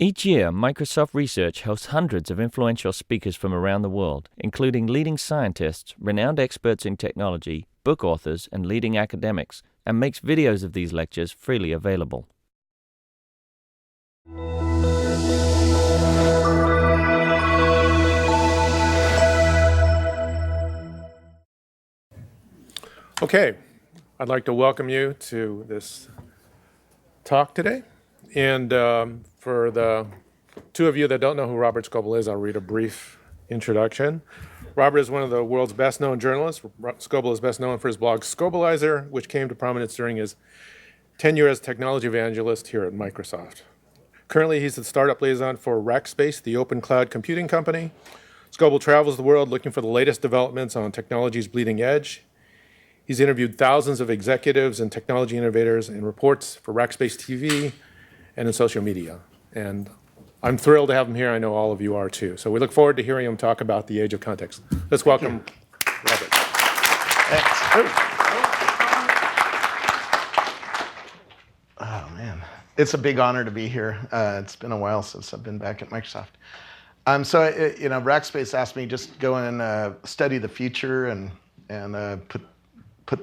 Each year, Microsoft Research hosts hundreds of influential speakers from around the world, including leading scientists, renowned experts in technology, book authors, and leading academics, and makes videos of these lectures freely available. Okay, I'd like to welcome you to this talk today. And for the two of you that don't know who Robert Scoble is, I'll read a brief introduction. Robert is one of the world's best-known journalists. Scoble is best known for his blog Scobleizer, which came to prominence during his tenure as technology evangelist here at Microsoft. Currently, he's the startup liaison for Rackspace, the open cloud computing company. Scoble travels the world looking for the latest developments on technology's bleeding edge. He's interviewed thousands of executives and technology innovators and reports for Rackspace TV and in social media. And I'm thrilled to have him here. I know all of you are too. So we look forward to hearing him talk about the age of context. Let's welcome Robert. Thanks. Oh, man. It's a big honor to be here. It's been a while since I've been back at Microsoft. Rackspace asked me just go and study the future and put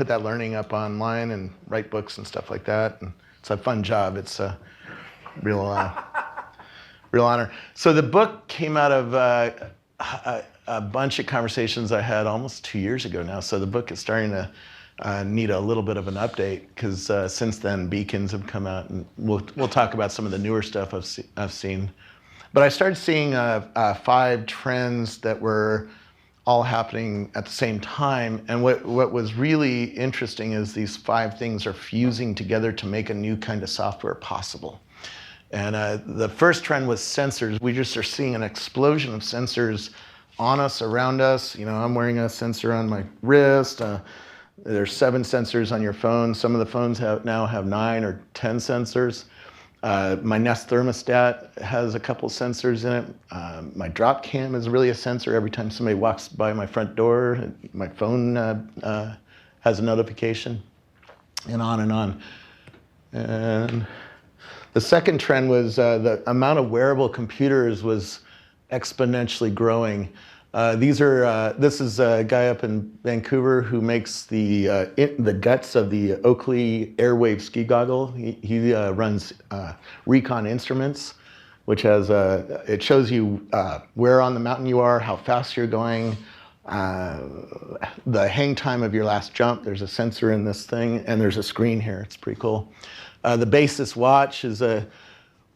that learning up online and write books and stuff like that. And it's a fun job. It's a real honor. So the book came out of a bunch of conversations I had almost 2 years ago now. So the book is starting to need a little bit of an update because since then beacons have come out, and we'll talk about some of the newer stuff I've seen. But I started seeing 5 trends that were all happening at the same time. And what was really interesting is these 5 things are fusing together to make a new kind of software possible. And the first trend was sensors. We just are seeing an explosion of sensors on us, around us. You know, I'm wearing a sensor on my wrist. There's 7 sensors on your phone. Some of the phones now have 9 or 10 sensors. My Nest thermostat has a couple sensors in it. My drop cam is really a sensor. Every time somebody walks by my front door, my phone has a notification, and on and on. And the second trend was the amount of wearable computers was exponentially growing. This is a guy up in Vancouver who makes the guts of the Oakley Airwave ski goggle. He runs Recon Instruments, which has it shows you where on the mountain you are, how fast you're going, the hang time of your last jump. There's a sensor in this thing, and there's a screen here. It's pretty cool. The Basis watch is a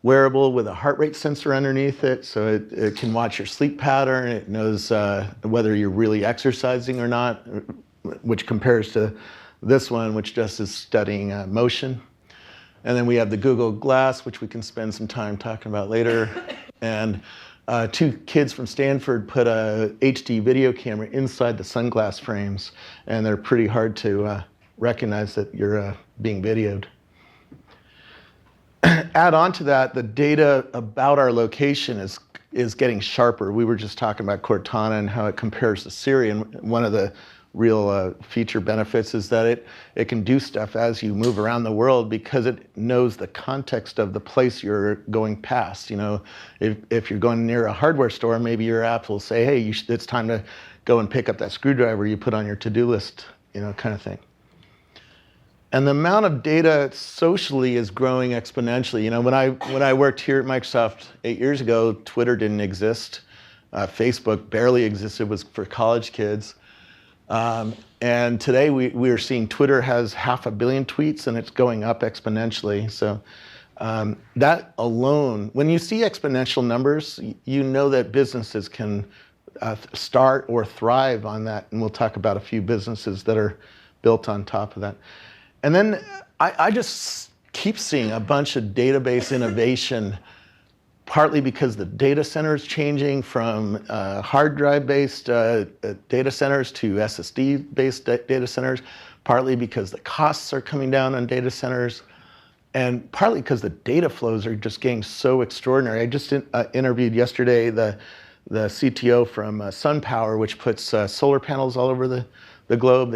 wearable with a heart rate sensor underneath it, so it can watch your sleep pattern. It knows whether you're really exercising or not, which compares to this one, which just is studying motion. And then we have the Google Glass, which we can spend some time talking about later. And 2 kids from Stanford put a HD video camera inside the sunglass frames, and they're pretty hard to recognize that you're being videoed. Add on to that, the data about our location is getting sharper. We were just talking about Cortana and how it compares to Siri, and one of the real feature benefits is that it can do stuff as you move around the world because it knows the context of the place you're going past. You know, if you're going near a hardware store, maybe your app will say, hey, it's time to go and pick up that screwdriver you put on your to-do list, you know, kind of thing. And the amount of data socially is growing exponentially. You know, when I worked here at Microsoft 8 years ago, Twitter didn't exist. Facebook barely existed, was for college kids. And today we are seeing Twitter has 500 million tweets, and it's going up exponentially. So that alone, when you see exponential numbers, you know that businesses can start or thrive on that. And we'll talk about a few businesses that are built on top of that. And then I just keep seeing a bunch of database innovation, partly because the data center is changing from hard drive-based data centers to SSD-based data centers, partly because the costs are coming down on data centers, and partly because the data flows are just getting so extraordinary. I just interviewed yesterday the CTO from SunPower, which puts solar panels all over the globe.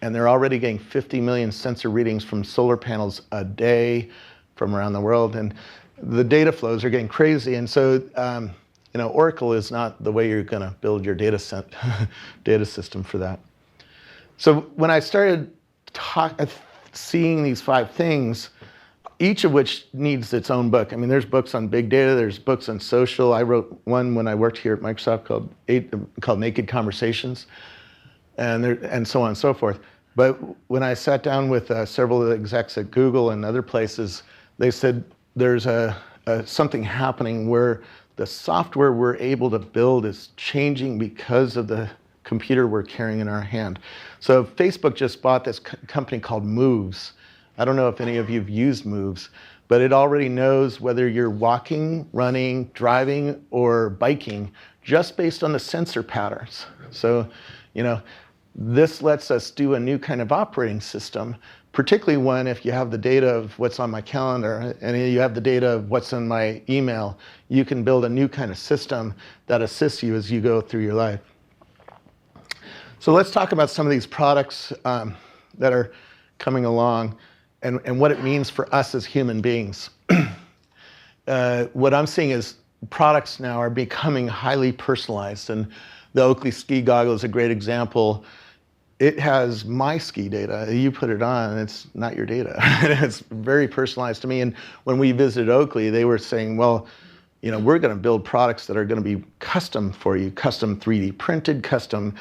And they're already getting 50 million sensor readings from solar panels a day from around the world. And the data flows are getting crazy. And so, Oracle is not the way you're going to build your data system for that. So when I started seeing these 5 things, each of which needs its own book. I mean, there's books on big data, there's books on social. I wrote one when I worked here at Microsoft called Naked Conversations, and so on and so forth. But when I sat down with several of the execs at Google and other places, they said there's something happening where the software we're able to build is changing because of the computer we're carrying in our hand. So Facebook just bought this company called Moves. I don't know if any of you have used Moves, but it already knows whether you're walking, running, driving, or biking just based on the sensor patterns. So, this lets us do a new kind of operating system, particularly when if you have the data of what's on my calendar and you have the data of what's in my email, you can build a new kind of system that assists you as you go through your life. So let's talk about some of these products that are coming along and what it means for us as human beings. What I'm seeing is products now are becoming highly personalized, and the Oakley ski goggle is a great example. It has my ski data. You put it on, and it's not your data. It's very personalized to me. And when we visited Oakley, they were saying, well, we're going to build products that are going to be custom for you, custom 3D printed, custom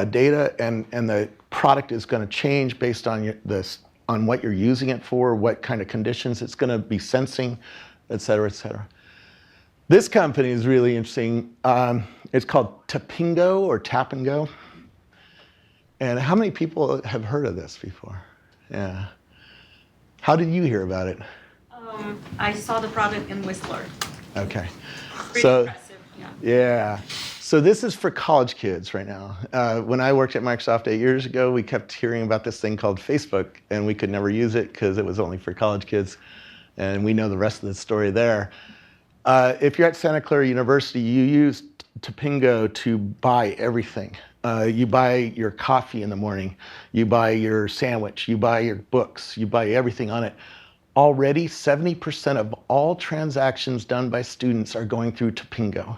data, and the product is going to change based on on what you're using it for, what kind of conditions it's going to be sensing, et cetera, et cetera. This company is really interesting. It's called Tapingo or Tap and Go. And how many people have heard of this before? Yeah. How did you hear about it? I saw the product in Whistler. Okay. Pretty impressive, yeah. Yeah. So this is for college kids right now. When I worked at Microsoft 8 years ago, we kept hearing about this thing called Facebook, and we could never use it because it was only for college kids. And we know the rest of the story there. If you're at Santa Clara University, you use Tapingo to buy everything. You buy your coffee in the morning, you buy your sandwich, you buy your books, you buy everything on it. Already 70% of all transactions done by students are going through Tapingo,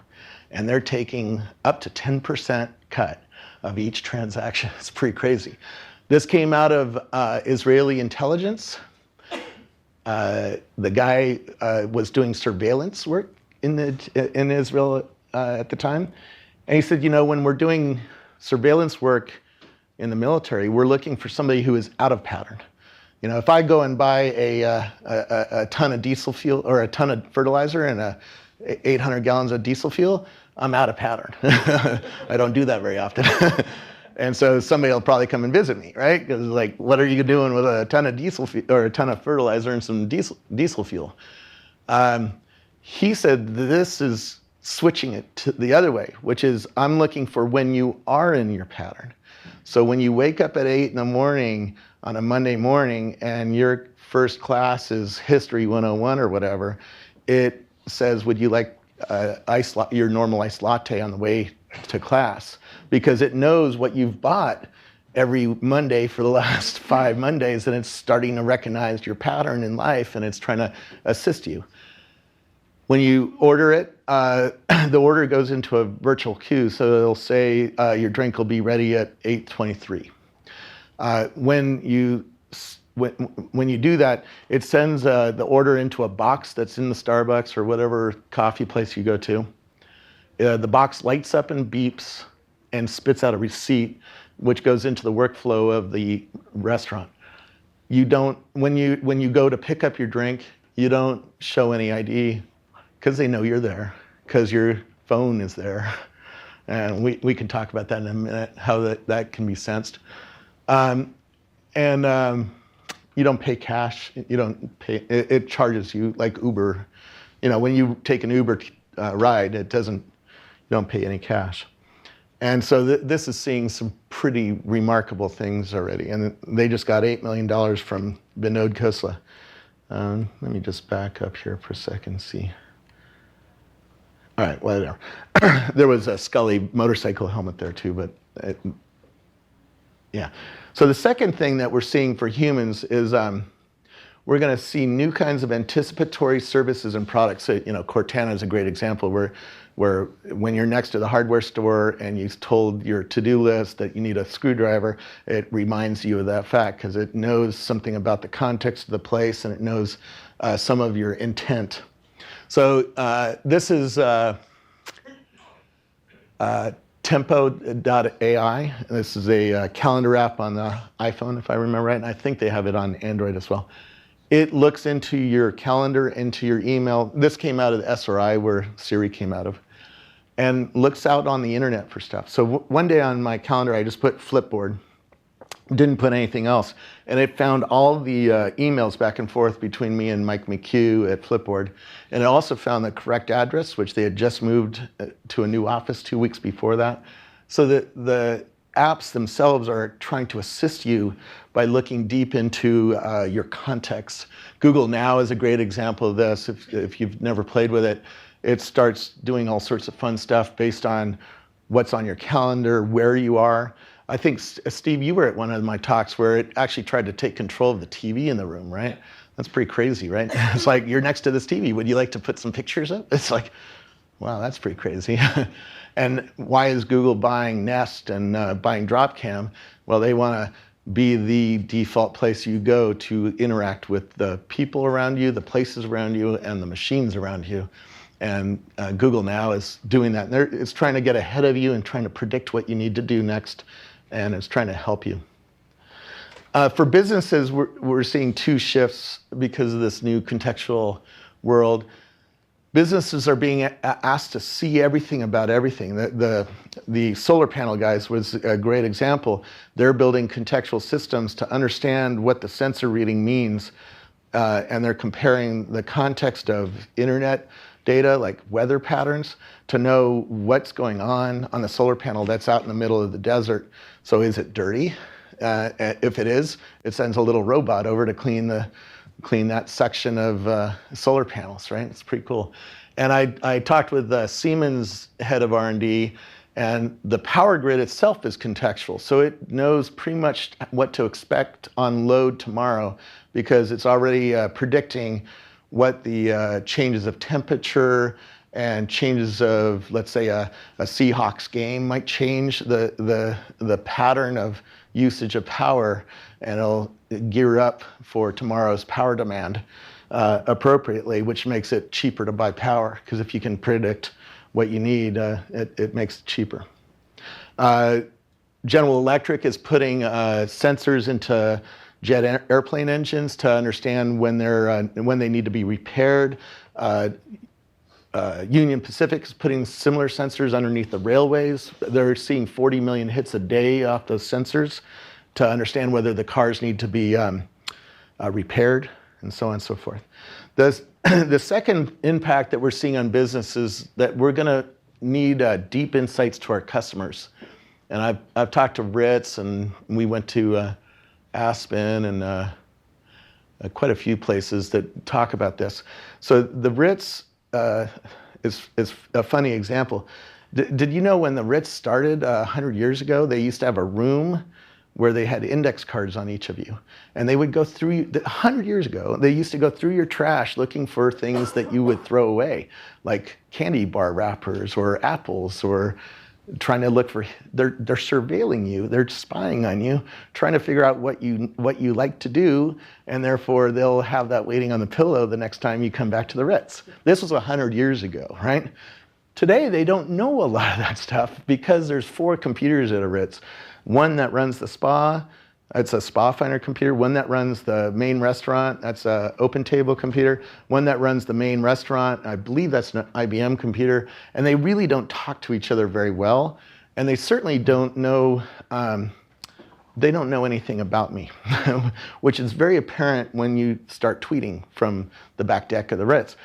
and they're taking up to 10% cut of each transaction. It's pretty crazy. This came out of Israeli intelligence. The guy was doing surveillance work in Israel at the time, and he said, when we're doing surveillance work in the military, we're looking for somebody who is out of pattern. If I go and buy a ton of diesel fuel or a ton of fertilizer and 800 gallons of diesel fuel, I'm out of pattern. I don't do that very often. And so somebody will probably come and visit me, right? Because what are you doing with a ton of diesel or a ton of fertilizer and some diesel fuel? He said this is switching it to the other way, which is I'm looking for when you are in your pattern. So when you wake up at 8 in the morning on a Monday morning and your first class is History 101 or whatever, it says, would you like your normal iced latte on the way to class? Because it knows what you've bought every Monday for the last 5 Mondays, and it's starting to recognize your pattern in life, and it's trying to assist you. When you order it, the order goes into a virtual queue, so it'll say your drink will be ready at 8:23. When you do that, it sends the order into a box that's in the Starbucks or whatever coffee place you go to. The box lights up and beeps and spits out a receipt, which goes into the workflow of the restaurant. You don't, when you go to pick up your drink, you don't show any ID because they know you're there, because your phone is there. And we can talk about that in a minute, how that can be sensed. You don't pay cash. You don't pay. It charges you like Uber. When you take an Uber ride, you don't pay any cash. And so this is seeing some pretty remarkable things already. And they just got $8 million from Vinod Khosla. Let me just back up here for a second and see. All right, whatever. There was a Scully motorcycle helmet there too, but yeah. So the second thing that we're seeing for humans is we're going to see new kinds of anticipatory services and products. So, Cortana is a great example where when you're next to the hardware store and you've told your to-do list that you need a screwdriver, it reminds you of that fact because it knows something about the context of the place and it knows some of your intent. So this is Tempo.ai. This is a calendar app on the iPhone, if I remember right, and I think they have it on Android as well. It looks into your calendar, into your email. This came out of the SRI where Siri came out of, and looks out on the internet for stuff. So one day on my calendar, I just put Flipboard, didn't put anything else, and it found all the emails back and forth between me and Mike McHugh at Flipboard, and it also found the correct address, which they had just moved to a new office 2 weeks before that. So the apps themselves are trying to assist you by looking deep into your context. Google Now is a great example of this. If you've never played with it, it starts doing all sorts of fun stuff based on what's on your calendar, where you are. I think, Steve, you were at one of my talks where it actually tried to take control of the TV in the room, right? That's pretty crazy, right? It's like, you're next to this TV. Would you like to put some pictures up? It's like, wow, that's pretty crazy. And why is Google buying Nest and buying Dropcam? Well, they want to be the default place you go to interact with the people around you, the places around you, and the machines around you. And Google Now is doing that. It's trying to get ahead of you and trying to predict what you need to do next, and it's trying to help you. For businesses, we're seeing two shifts because of this new contextual world. Businesses are being asked to see everything about everything. The solar panel guys was a great example. They're building contextual systems to understand what the sensor reading means, and they're comparing the context of internet data, like weather patterns, to know what's going on the solar panel that's out in the middle of the desert. So is it dirty? If it is, it sends a little robot over to clean that section of solar panels, right? It's pretty cool. And I talked with Siemens head of R&D, and the power grid itself is contextual. So it knows pretty much what to expect on load tomorrow because it's already predicting what the changes of temperature and changes of, let's say, a Seahawks game might change the pattern of usage of power, and it'll gear up for tomorrow's power demand appropriately, which makes it cheaper to buy power, because if you can predict what you need, it makes it cheaper. General Electric is putting sensors into jet airplane engines to understand when they need to be repaired. Union Pacific is putting similar sensors underneath the railways. They're seeing 40 million hits a day off those sensors to understand whether the cars need to be repaired, and so on and so forth. The second impact that we're seeing on business is that we're going to need deep insights to our customers. And I've talked to Ritz, and we went to Aspen and quite a few places that talk about this. So the Ritz is a funny example. Did you know when the Ritz started 100 years ago, they used to have a room where they had index cards on each of you. And they would go through, 100 years ago, they used to go through your trash looking for things that you would throw away, like candy bar wrappers or apples, or trying to look for, they're surveilling you, they're spying on you, trying to figure out what you like to do, and therefore they'll have that waiting on the pillow the next time you come back to the Ritz. This was 100 years ago, right? Today they don't know a lot of that stuff because there's 4 computers at a Ritz. One that runs the spa, it's a Spa Finder computer. One that runs the main restaurant, that's an Open Table computer. One that runs the main restaurant, I believe that's an IBM computer. And they really don't talk to each other very well. And they certainly don't know, they don't know anything about me, which is very apparent when you start tweeting from the back deck of the Ritz.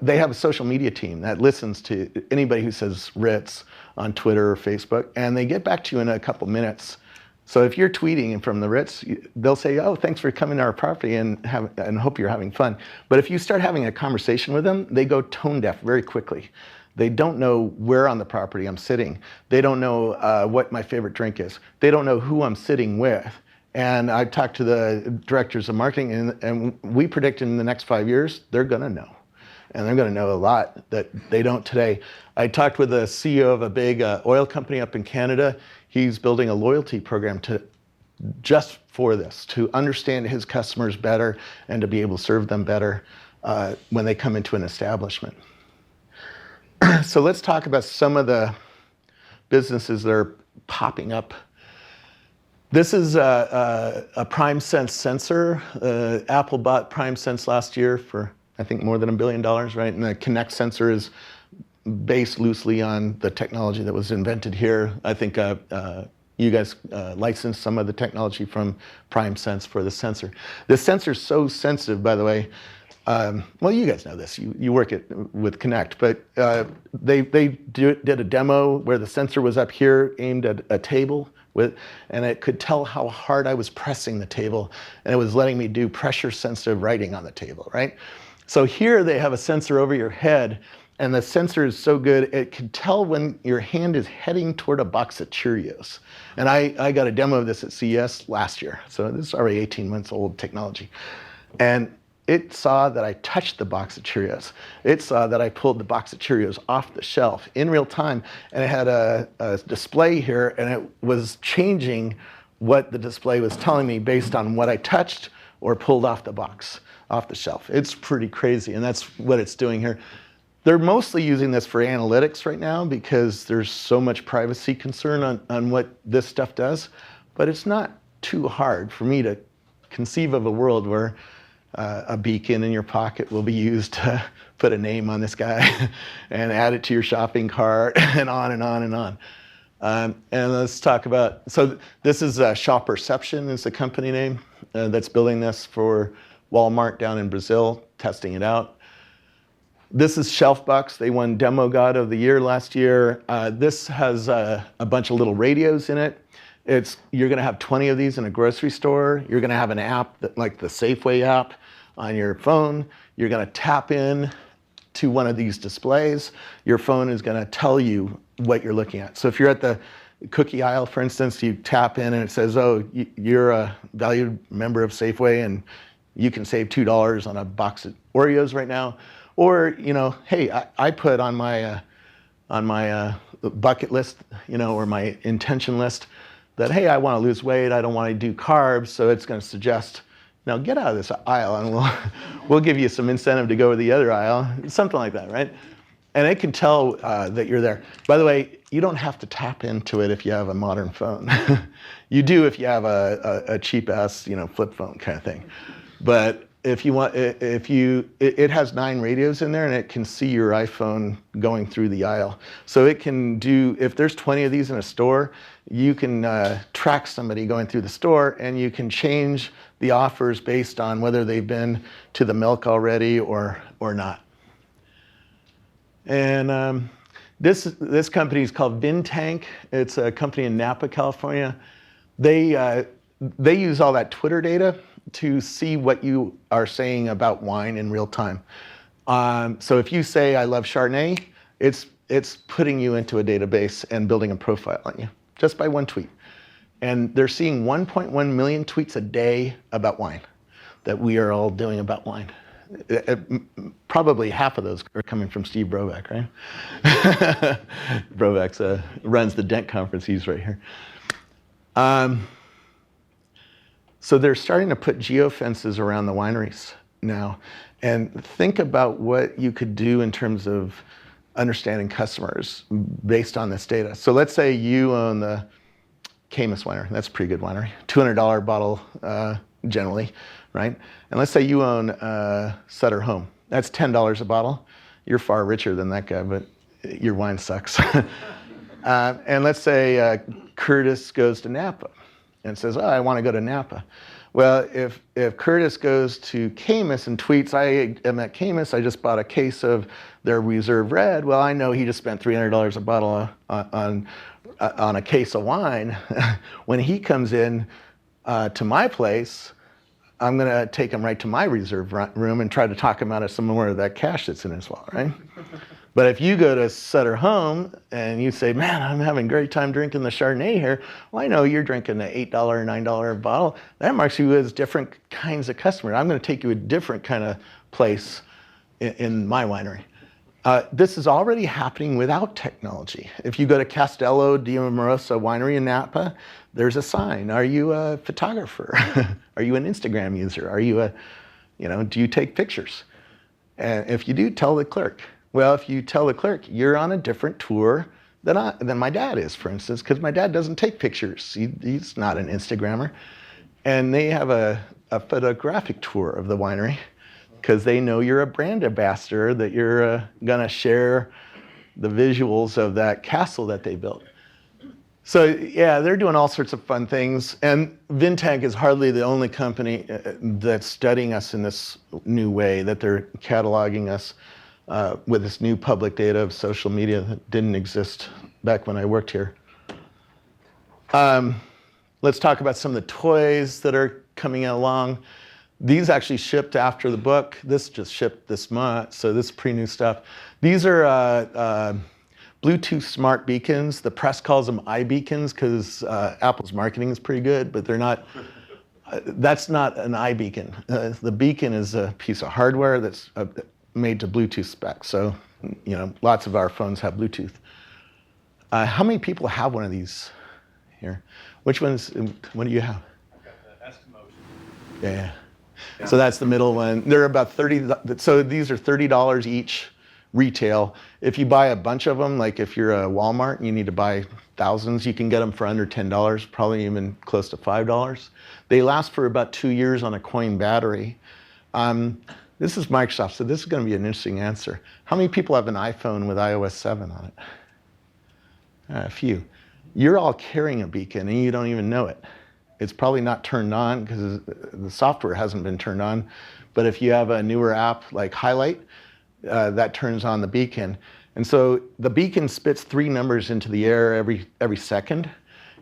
They have a social media team that listens to anybody who says Ritz on Twitter or Facebook, and they get back to you in a couple minutes. So if you're tweeting from the Ritz, they'll say, oh, thanks for coming to our property and hope you're having fun. But if you start having a conversation with them, they go tone deaf very quickly. They don't know where on the property I'm sitting. They don't know what my favorite drink is. They don't know who I'm sitting with. And I talked to the directors of marketing, and we predict in the next 5 years, they're going to know. And they're going to know a lot that they don't today. I talked with the CEO of a big oil company up in Canada. He's building a loyalty program just for this, to understand his customers better and to be able to serve them better when they come into an establishment. So let's talk about some of the businesses that are popping up. This is a PrimeSense sensor. Apple bought PrimeSense last year for, I think, more than $1 billion, right? And the Kinect sensor is based loosely on the technology that was invented here. I think you guys licensed some of the technology from PrimeSense for the sensor. The sensor is so sensitive, by the way. Well, you guys know this. You work with Kinect, but they did a demo where the sensor was up here, aimed at a table, and it could tell how hard I was pressing the table, and it was letting me do pressure-sensitive writing on the table, right? So here they have a sensor over your head, and the sensor is so good, it can tell when your hand is heading toward a box of Cheerios. And I got a demo of this at CES last year, so this is already 18 months old technology. And it saw that I touched the box of Cheerios. It saw that I pulled the box of Cheerios off the shelf in real time, and it had a display here, and it was changing what the display was telling me based on what I touched or pulled off the box, off the shelf. It's pretty crazy, and that's what it's doing here. They're mostly using this for analytics right now because there's so much privacy concern on what this stuff does, but it's not too hard for me to conceive of a world where a beacon in your pocket will be used to put a name on this guy and add it to your shopping cart and on and on and on. And let's talk about, so this is Shop Perception is the company name that's building this for Walmart down in Brazil, testing it out. This is Shelfbox. They won Demo God of the Year last year. This has a bunch of little radios in it. You're going to have 20 of these in a grocery store. You're going to have an app like the Safeway app on your phone. You're going to tap in to one of these displays. Your phone is going to tell you what you're looking at. So if you're at the cookie aisle, for instance, you tap in and it says, oh, you're a valued member of Safeway and you can save $2 on a box of Oreos right now. Or, hey, I put on my bucket list, or my intention list, that, hey, I want to lose weight, I don't want to do carbs, so it's going to suggest, now get out of this aisle and we'll give you some incentive to go to the other aisle, something like that, right? And it can tell that you're there. By the way, you don't have to tap into it if you have a modern phone. You do if you have a cheap-ass, flip phone kind of thing. But if you want, it has 9 radios in there, and it can see your iPhone going through the aisle. So it can do, if there's 20 of these in a store, you can track somebody going through the store, and you can change the offers based on whether they've been to the milk already or not. And this company is called VinTank. It's a company in Napa, California. They use all that Twitter data to see what you are saying about wine in real time. So if you say, I love Chardonnay, it's putting you into a database and building a profile on you, just by one tweet. And they're seeing 1.1 million tweets a day about wine, that we are all doing about wine. Probably half of those are coming from Steve Brovak, right? Brovak runs the Dent conference, he's right here. So they're starting to put geofences around the wineries now. And think about what you could do in terms of understanding customers based on this data. So let's say you own the Caymus winery. That's a pretty good winery. $200 bottle generally, right? And let's say you own Sutter Home. That's $10 a bottle. You're far richer than that guy, but your wine sucks. And let's say Curtis goes to Napa and says, oh, I want to go to Napa. Well, if Curtis goes to Caymus and tweets, I am at Caymus, I just bought a case of their Reserve Red, well, I know he just spent $300 a bottle on a case of wine. When he comes in to my place, I'm going to take him right to my reserve room and try to talk him out of some more of that cash that's in his wallet, right? But if you go to Sutter Home and you say, man, I'm having a great time drinking the Chardonnay here, well, I know you're drinking the $8, $9 bottle. That marks you as different kinds of customer. I'm going to take you a different kind of place in my winery. This is already happening without technology. If you go to Castello di Amorosa Winery in Napa, there's a sign. Are you a photographer? Are you an Instagram user? Are you do you take pictures? And if you do, tell the clerk. Well, if you tell the clerk, you're on a different tour than my dad is, for instance, because my dad doesn't take pictures. He's not an Instagrammer. And they have a photographic tour of the winery because they know you're a brand ambassador, that you're going to share the visuals of that castle that they built. So yeah, they're doing all sorts of fun things. And Vintag is hardly the only company that's studying us in this new way, that they're cataloging us with this new public data of social media that didn't exist back when I worked here. Let's talk about some of the toys that are coming along. These actually shipped after the book. This just shipped this month, so this is pre-new stuff. These are Bluetooth smart beacons. The press calls them iBeacons because Apple's marketing is pretty good, but they're not. That's not an iBeacon. The beacon is a piece of hardware that's made to Bluetooth specs. So, lots of our phones have Bluetooth. How many people have one of these here? Which ones? What do you have? I've got the Eskimo. Yeah. So that's the middle one. They're about 30. So these are $30 each retail. If you buy a bunch of them, like if you're a Walmart and you need to buy thousands, you can get them for under $10, probably even close to $5. They last for about 2 years on a coin battery. This is Microsoft, so this is going to be an interesting answer. How many people have an iPhone with iOS 7 on it? A few. You're all carrying a beacon and you don't even know it. It's probably not turned on because the software hasn't been turned on. But if you have a newer app like Highlight, that turns on the beacon. And so the beacon spits 3 numbers into the air every second.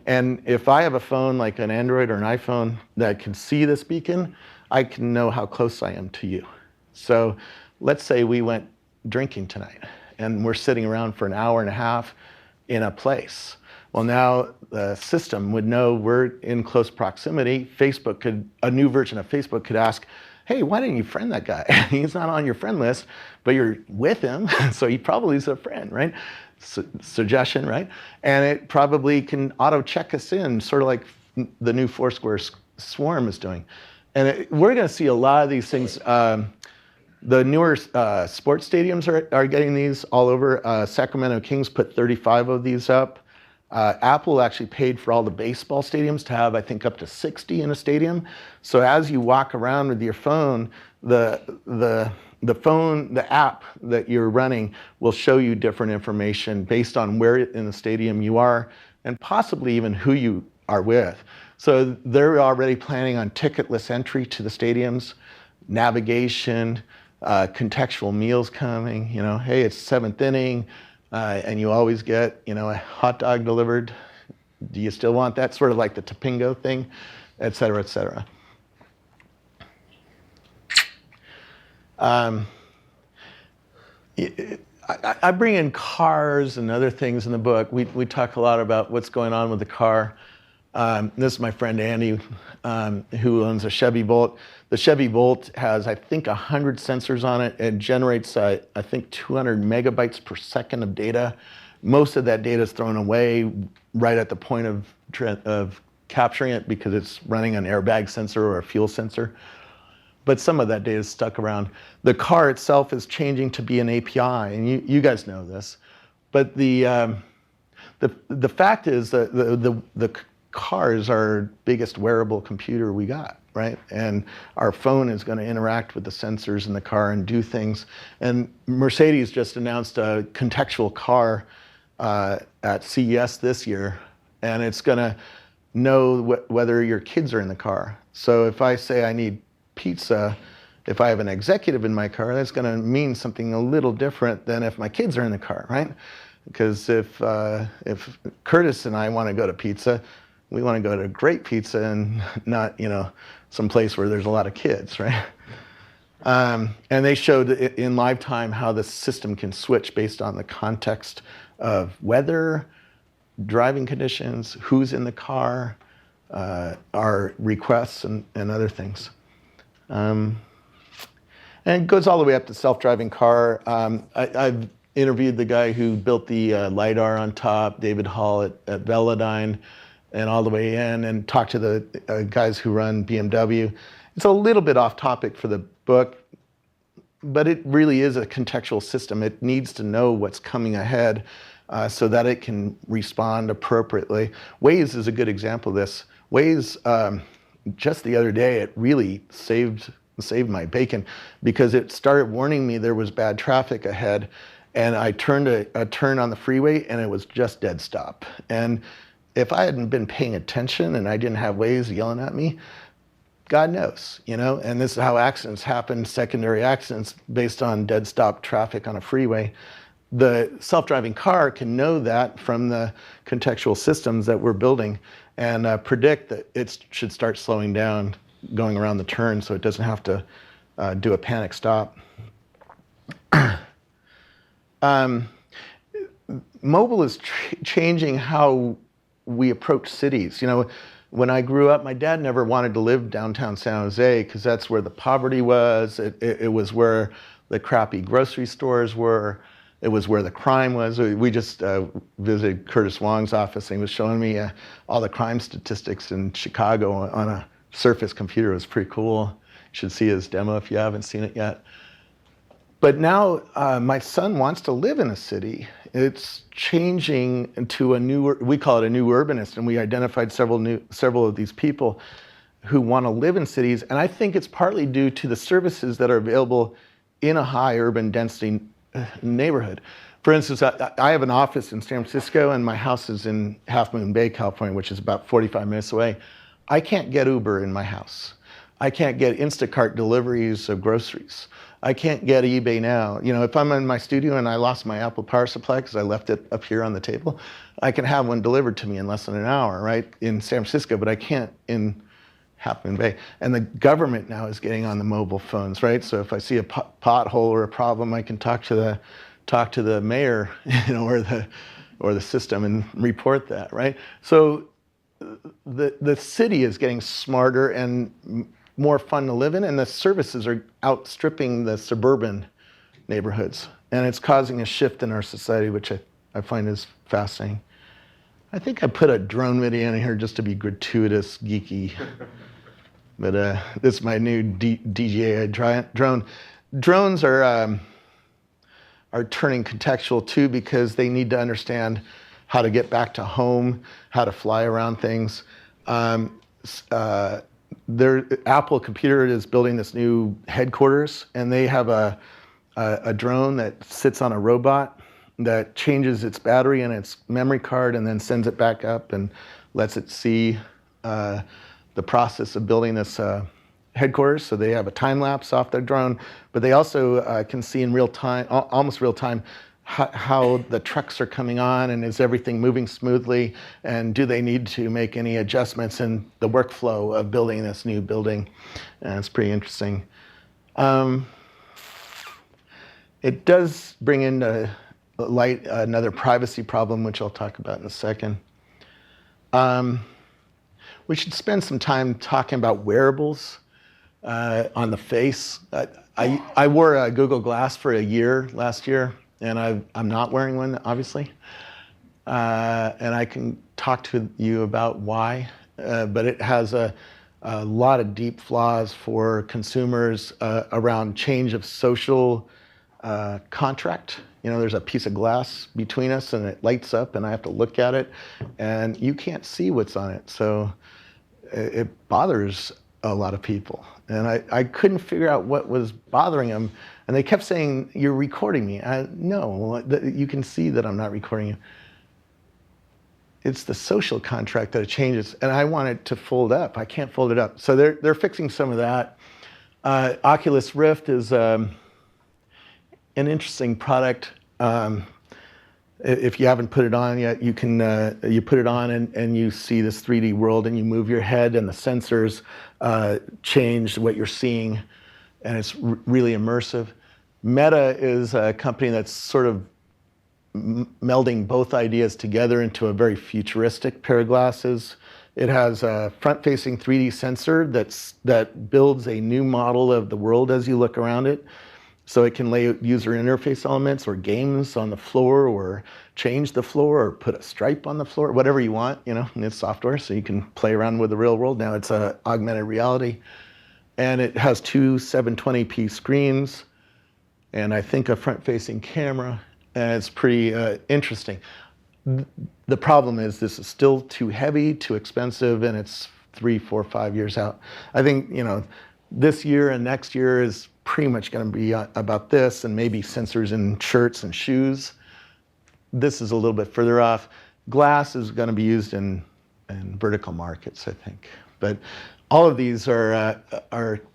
And if I have a phone like an Android or an iPhone that can see this beacon, I can know how close I am to you. So let's say we went drinking tonight and we're sitting around for an hour and a half in a place. Well, now the system would know we're in close proximity. A new version of Facebook could ask, hey, why didn't you friend that guy? He's not on your friend list, but you're with him, so he probably is a friend, right? Suggestion, right? And it probably can auto-check us in, sort of like the new Foursquare Swarm is doing. And we're going to see a lot of these things. The newer sports stadiums are getting these all over. Sacramento Kings put 35 of these up. Apple actually paid for all the baseball stadiums to have, I think, up to 60 in a stadium. So as you walk around with your phone, the app that you're running will show you different information based on where in the stadium you are and possibly even who you are with. So they're already planning on ticketless entry to the stadiums, navigation, contextual meals coming. Hey, it's 7th inning. And you always get, a hot dog delivered. Do you still want that? Sort of like the Topingo thing, et cetera, et cetera. I bring in cars and other things in the book. We talk a lot about what's going on with the car. This is my friend Andy, who owns a Chevy Volt. The Chevy Volt has, I think, 100 sensors on it. It generates, I think, 200 megabytes per second of data. Most of that data is thrown away right at the point of capturing it because it's running an airbag sensor or a fuel sensor. But some of that data is stuck around. The car itself is changing to be an API, and you guys know this. But the fact is that the car is our biggest wearable computer we got, right? And our phone is going to interact with the sensors in the car and do things. And Mercedes just announced a contextual car at CES this year, and it's going to know whether your kids are in the car. So if I say I need pizza, if I have an executive in my car, that's going to mean something a little different than if my kids are in the car, right? Because if Curtis and I want to go to pizza, we want to go to a great pizza and not, some place where there's a lot of kids, right? And they showed in live time how the system can switch based on the context of weather, driving conditions, who's in the car, our requests, and other things. And it goes all the way up to self-driving car. I've interviewed the guy who built the LiDAR on top, David Hall at Velodyne, and all the way in, and talked to the guys who run BMW. It's a little bit off topic for the book, but it really is a contextual system. It needs to know what's coming ahead so that it can respond appropriately. Waze is a good example of this. Waze, just the other day, it really saved my bacon because it started warning me there was bad traffic ahead, and I turned a turn on the freeway and it was just dead stop. And if I hadn't been paying attention and I didn't have Waze yelling at me, God knows, and this is how accidents happen, secondary accidents based on dead stop traffic on a freeway. The self-driving car can know that from the contextual systems that we're building and predict that it should start slowing down going around the turn so it doesn't have to do a panic stop. Mobile is changing how we approach cities. When I grew up, my dad never wanted to live downtown San Jose because that's where the poverty was. It was where the crappy grocery stores were. It was where the crime was. We just visited Curtis Wong's office, and he was showing me all the crime statistics in Chicago on a Surface computer. It was pretty cool. You should see his demo if you haven't seen it yet. But now my son wants to live in a city. It's changing into we call it a new urbanist, and we identified several of these people who want to live in cities. And I think it's partly due to the services that are available in a high urban density neighborhood. For instance, I have an office in San Francisco, and my house is in Half Moon Bay, California, which is about 45 minutes away. I can't get Uber in my house. I can't get Instacart deliveries of groceries. I can't get eBay now. If I'm in my studio and I lost my Apple power supply because I left it up here on the table, I can have one delivered to me in less than an hour, right, in San Francisco, but I can't in Half Moon Bay. And the government now is getting on the mobile phones, right? So if I see a pothole or a problem, I can talk to the mayor, or the system and report that, right? So the city is getting smarter and more fun to live in, and the services are outstripping the suburban neighborhoods. And it's causing a shift in our society, which I find is fascinating. I think I put a drone video in here just to be gratuitous, geeky. But this is my new DJI drone. Drones are turning contextual too because they need to understand how to get back to home, how to fly around things. Apple Computer is building this new headquarters, and they have a drone that sits on a robot that changes its battery and its memory card and then sends it back up and lets it see the process of building this headquarters. So they have a time lapse off their drone, but they also can see in real time, almost real time, how the trucks are coming on and is everything moving smoothly, and do they need to make any adjustments in the workflow of building this new building. And it's pretty interesting. It does bring into light another privacy problem, which I'll talk about in a second. We should spend some time talking about wearables on the face. I wore a Google Glass for a year last year, and I'm not wearing one, obviously. And I can talk to you about why, but it has a lot of deep flaws for consumers around change of social contract. There's a piece of glass between us and it lights up and I have to look at it and you can't see what's on it. So it bothers a lot of people. And I couldn't figure out what was bothering them. And they kept saying, "You're recording me." No, you can see that I'm not recording you. It's the social contract that it changes. And I want it to fold up. I can't fold it up. So they're fixing some of that. Oculus Rift is an interesting product. If you haven't put it on yet, you can you put it on and you see this 3D world and you move your head and the sensors change what you're seeing. and it's really immersive. Meta is a company that's sort of melding both ideas together into a very futuristic pair of glasses. It has a front-facing 3D sensor that builds a new model of the world as you look around it. So it can lay user interface elements or games on the floor, or change the floor, or put a stripe on the floor, whatever you want, in its software, so you can play around with the real world. Now it's augmented reality. And it has two 720p screens, and I think a front-facing camera, and it's pretty interesting. The problem is this is still too heavy, too expensive, and it's 3, 4, 5 years out. I think, this year and next year is pretty much going to be about this, and maybe sensors in shirts and shoes. This is a little bit further off. Glass is going to be used in vertical markets, I think. But all of these are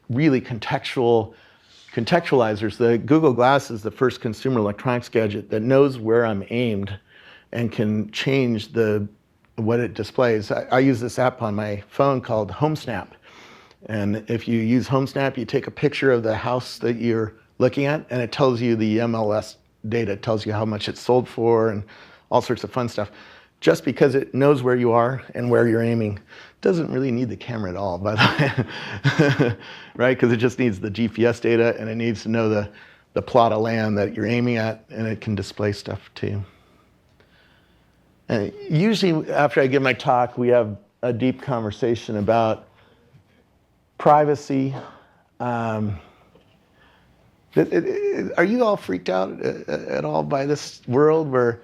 really contextualizers. The Google Glass is the first consumer electronics gadget that knows where I'm aimed and can change what it displays. I use this app on my phone called HomeSnap. And if you use HomeSnap, you take a picture of the house that you're looking at, and it tells you the MLS data. It tells you how much it's sold for and all sorts of fun stuff. Just because it knows where you are and where you're aiming doesn't really need the camera at all, by the way, right? Because it just needs the GPS data, and it needs to know the plot of land that you're aiming at, and it can display stuff to you. And usually after I give my talk, we have a deep conversation about privacy. Are you all freaked out at all by this world where,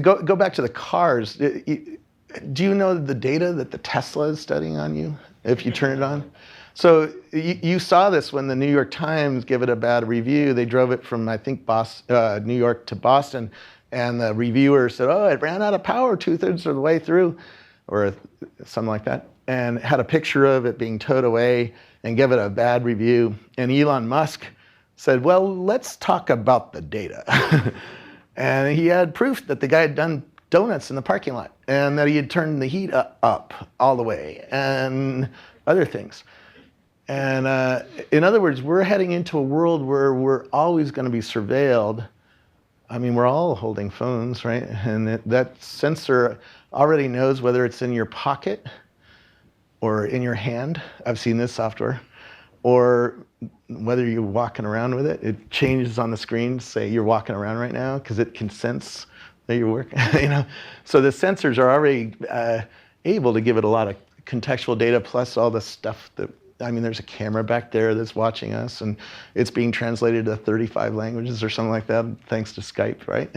go back to the cars. Do you know the data that the Tesla is studying on you if you turn it on? So you saw this when the New York Times gave it a bad review. They drove it from, I think, New York to Boston, and the reviewer said, oh, it ran out of power 2/3 of the way through, or something like that, and had a picture of it being towed away and gave it a bad review. And Elon Musk said, well, let's talk about the data. And he had proof that the guy had done donuts in the parking lot, and that he had turned the heat up all the way, and other things. And in other words, we're heading into a world where we're always going to be surveilled. We're all holding phones, right? And that sensor already knows whether it's in your pocket or in your hand. I've seen this software. Or whether you're walking around with it. It changes on the screen to say you're walking around right now, because it can sense that you're working. So the sensors are already able to give it a lot of contextual data, plus all the stuff that, there's a camera back there that's watching us, and it's being translated to 35 languages or something like that, thanks to Skype, right?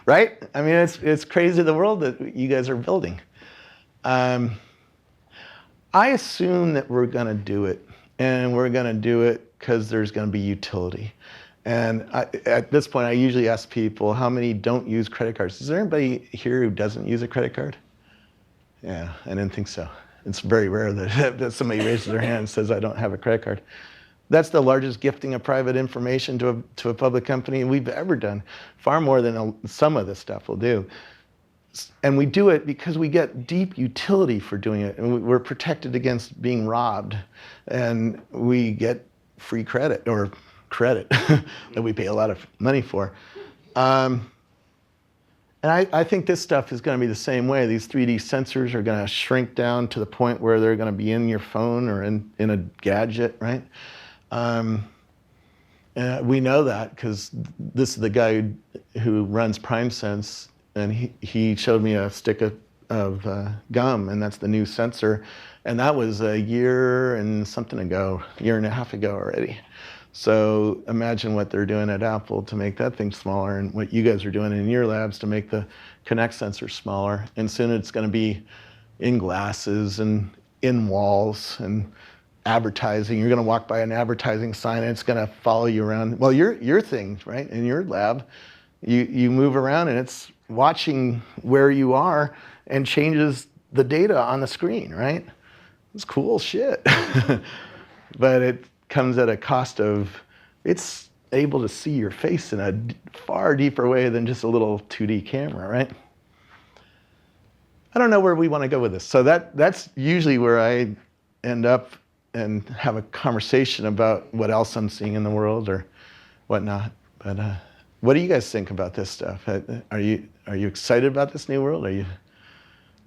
Right? It's crazy, the world that you guys are building. I assume that we're going to do it, and we're going to do it because there's going to be utility. And at this point, I usually ask people, how many don't use credit cards? Is there anybody here who doesn't use a credit card? Yeah, I didn't think so. It's very rare that somebody raises their hand and says, I don't have a credit card. That's the largest gifting of private information to a public company we've ever done, far more than some of this stuff will do. And we do it because we get deep utility for doing it, and we're protected against being robbed, and we get free credit, or credit that we pay a lot of money for. And I think this stuff is going to be the same way. These 3D sensors are going to shrink down to the point where they're going to be in your phone or in a gadget, right? And we know that because this is the guy who runs PrimeSense, and he showed me a stick of gum, and that's the new sensor. And that was a year and something ago, year and a half ago already. So imagine what they're doing at Apple to make that thing smaller, and what you guys are doing in your labs to make the Connect sensor smaller. And soon it's going to be in glasses and in walls and advertising. You're going to walk by an advertising sign and it's going to follow you around. Well, your thing, right? In your lab, you move around and it's watching where you are and changes the data on the screen, right? It's cool shit. But it comes at a cost of, it's able to see your face in a far deeper way than just a little 2D camera, right? I don't know where we want to go with this. So that's usually where I end up and have a conversation about what else I'm seeing in the world or whatnot. But what do you guys think about this stuff? Are you excited about this new world? Are you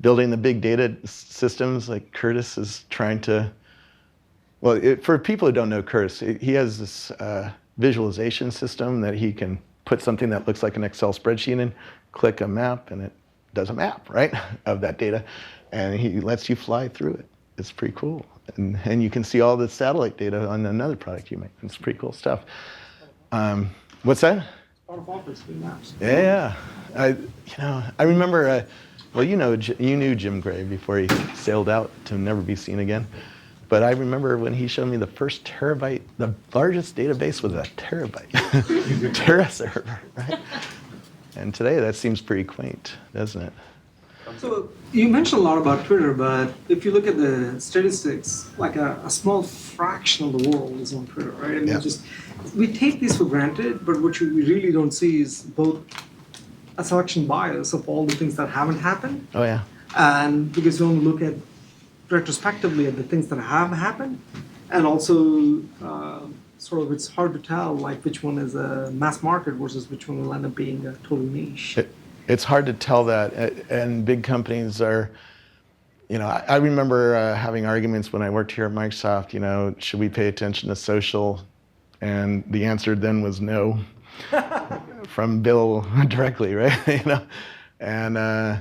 building the big data systems like Curtis is trying to? Well, for people who don't know Curtis, he has this visualization system that he can put something that looks like an Excel spreadsheet in, click a map, and it does a map, right, of that data, and he lets you fly through it. It's pretty cool, and you can see all the satellite data on another product you make. It's pretty cool stuff. What's that? Out of office with maps. Yeah, I remember. Well, you knew Jim Gray before he sailed out to never be seen again. But I remember when he showed me the first terabyte, the largest database was a terabyte, Tera server, right? And today that seems pretty quaint, doesn't it? So you mentioned a lot about Twitter, but if you look at the statistics, like a small fraction of the world is on Twitter, right? And Yeah. we take these for granted, but what we really don't see is both a selection bias of all the things that haven't happened, Oh yeah. and because we only look at retrospectively at the things that have happened, and also sort of it's hard to tell like which one is a mass market versus which one will end up being a total niche. It's hard to tell that, and big companies are. I remember having arguments when I worked here at Microsoft. Should we pay attention to social? And the answer then was no, from Bill directly, right? And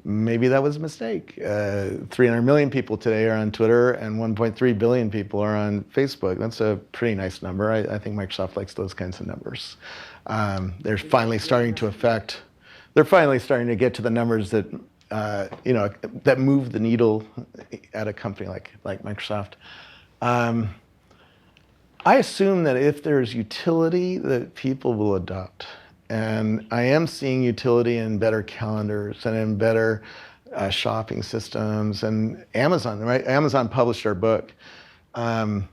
maybe that was a mistake. 300 million people today are on Twitter, and 1.3 billion people are on Facebook. That's a pretty nice number. I think Microsoft likes those kinds of numbers. They're finally starting to get to the numbers that that move the needle at a company like Microsoft. I assume that if there's utility, that people will adopt. And I am seeing utility in better calendars and in better shopping systems. And Amazon, right? Amazon published our book. When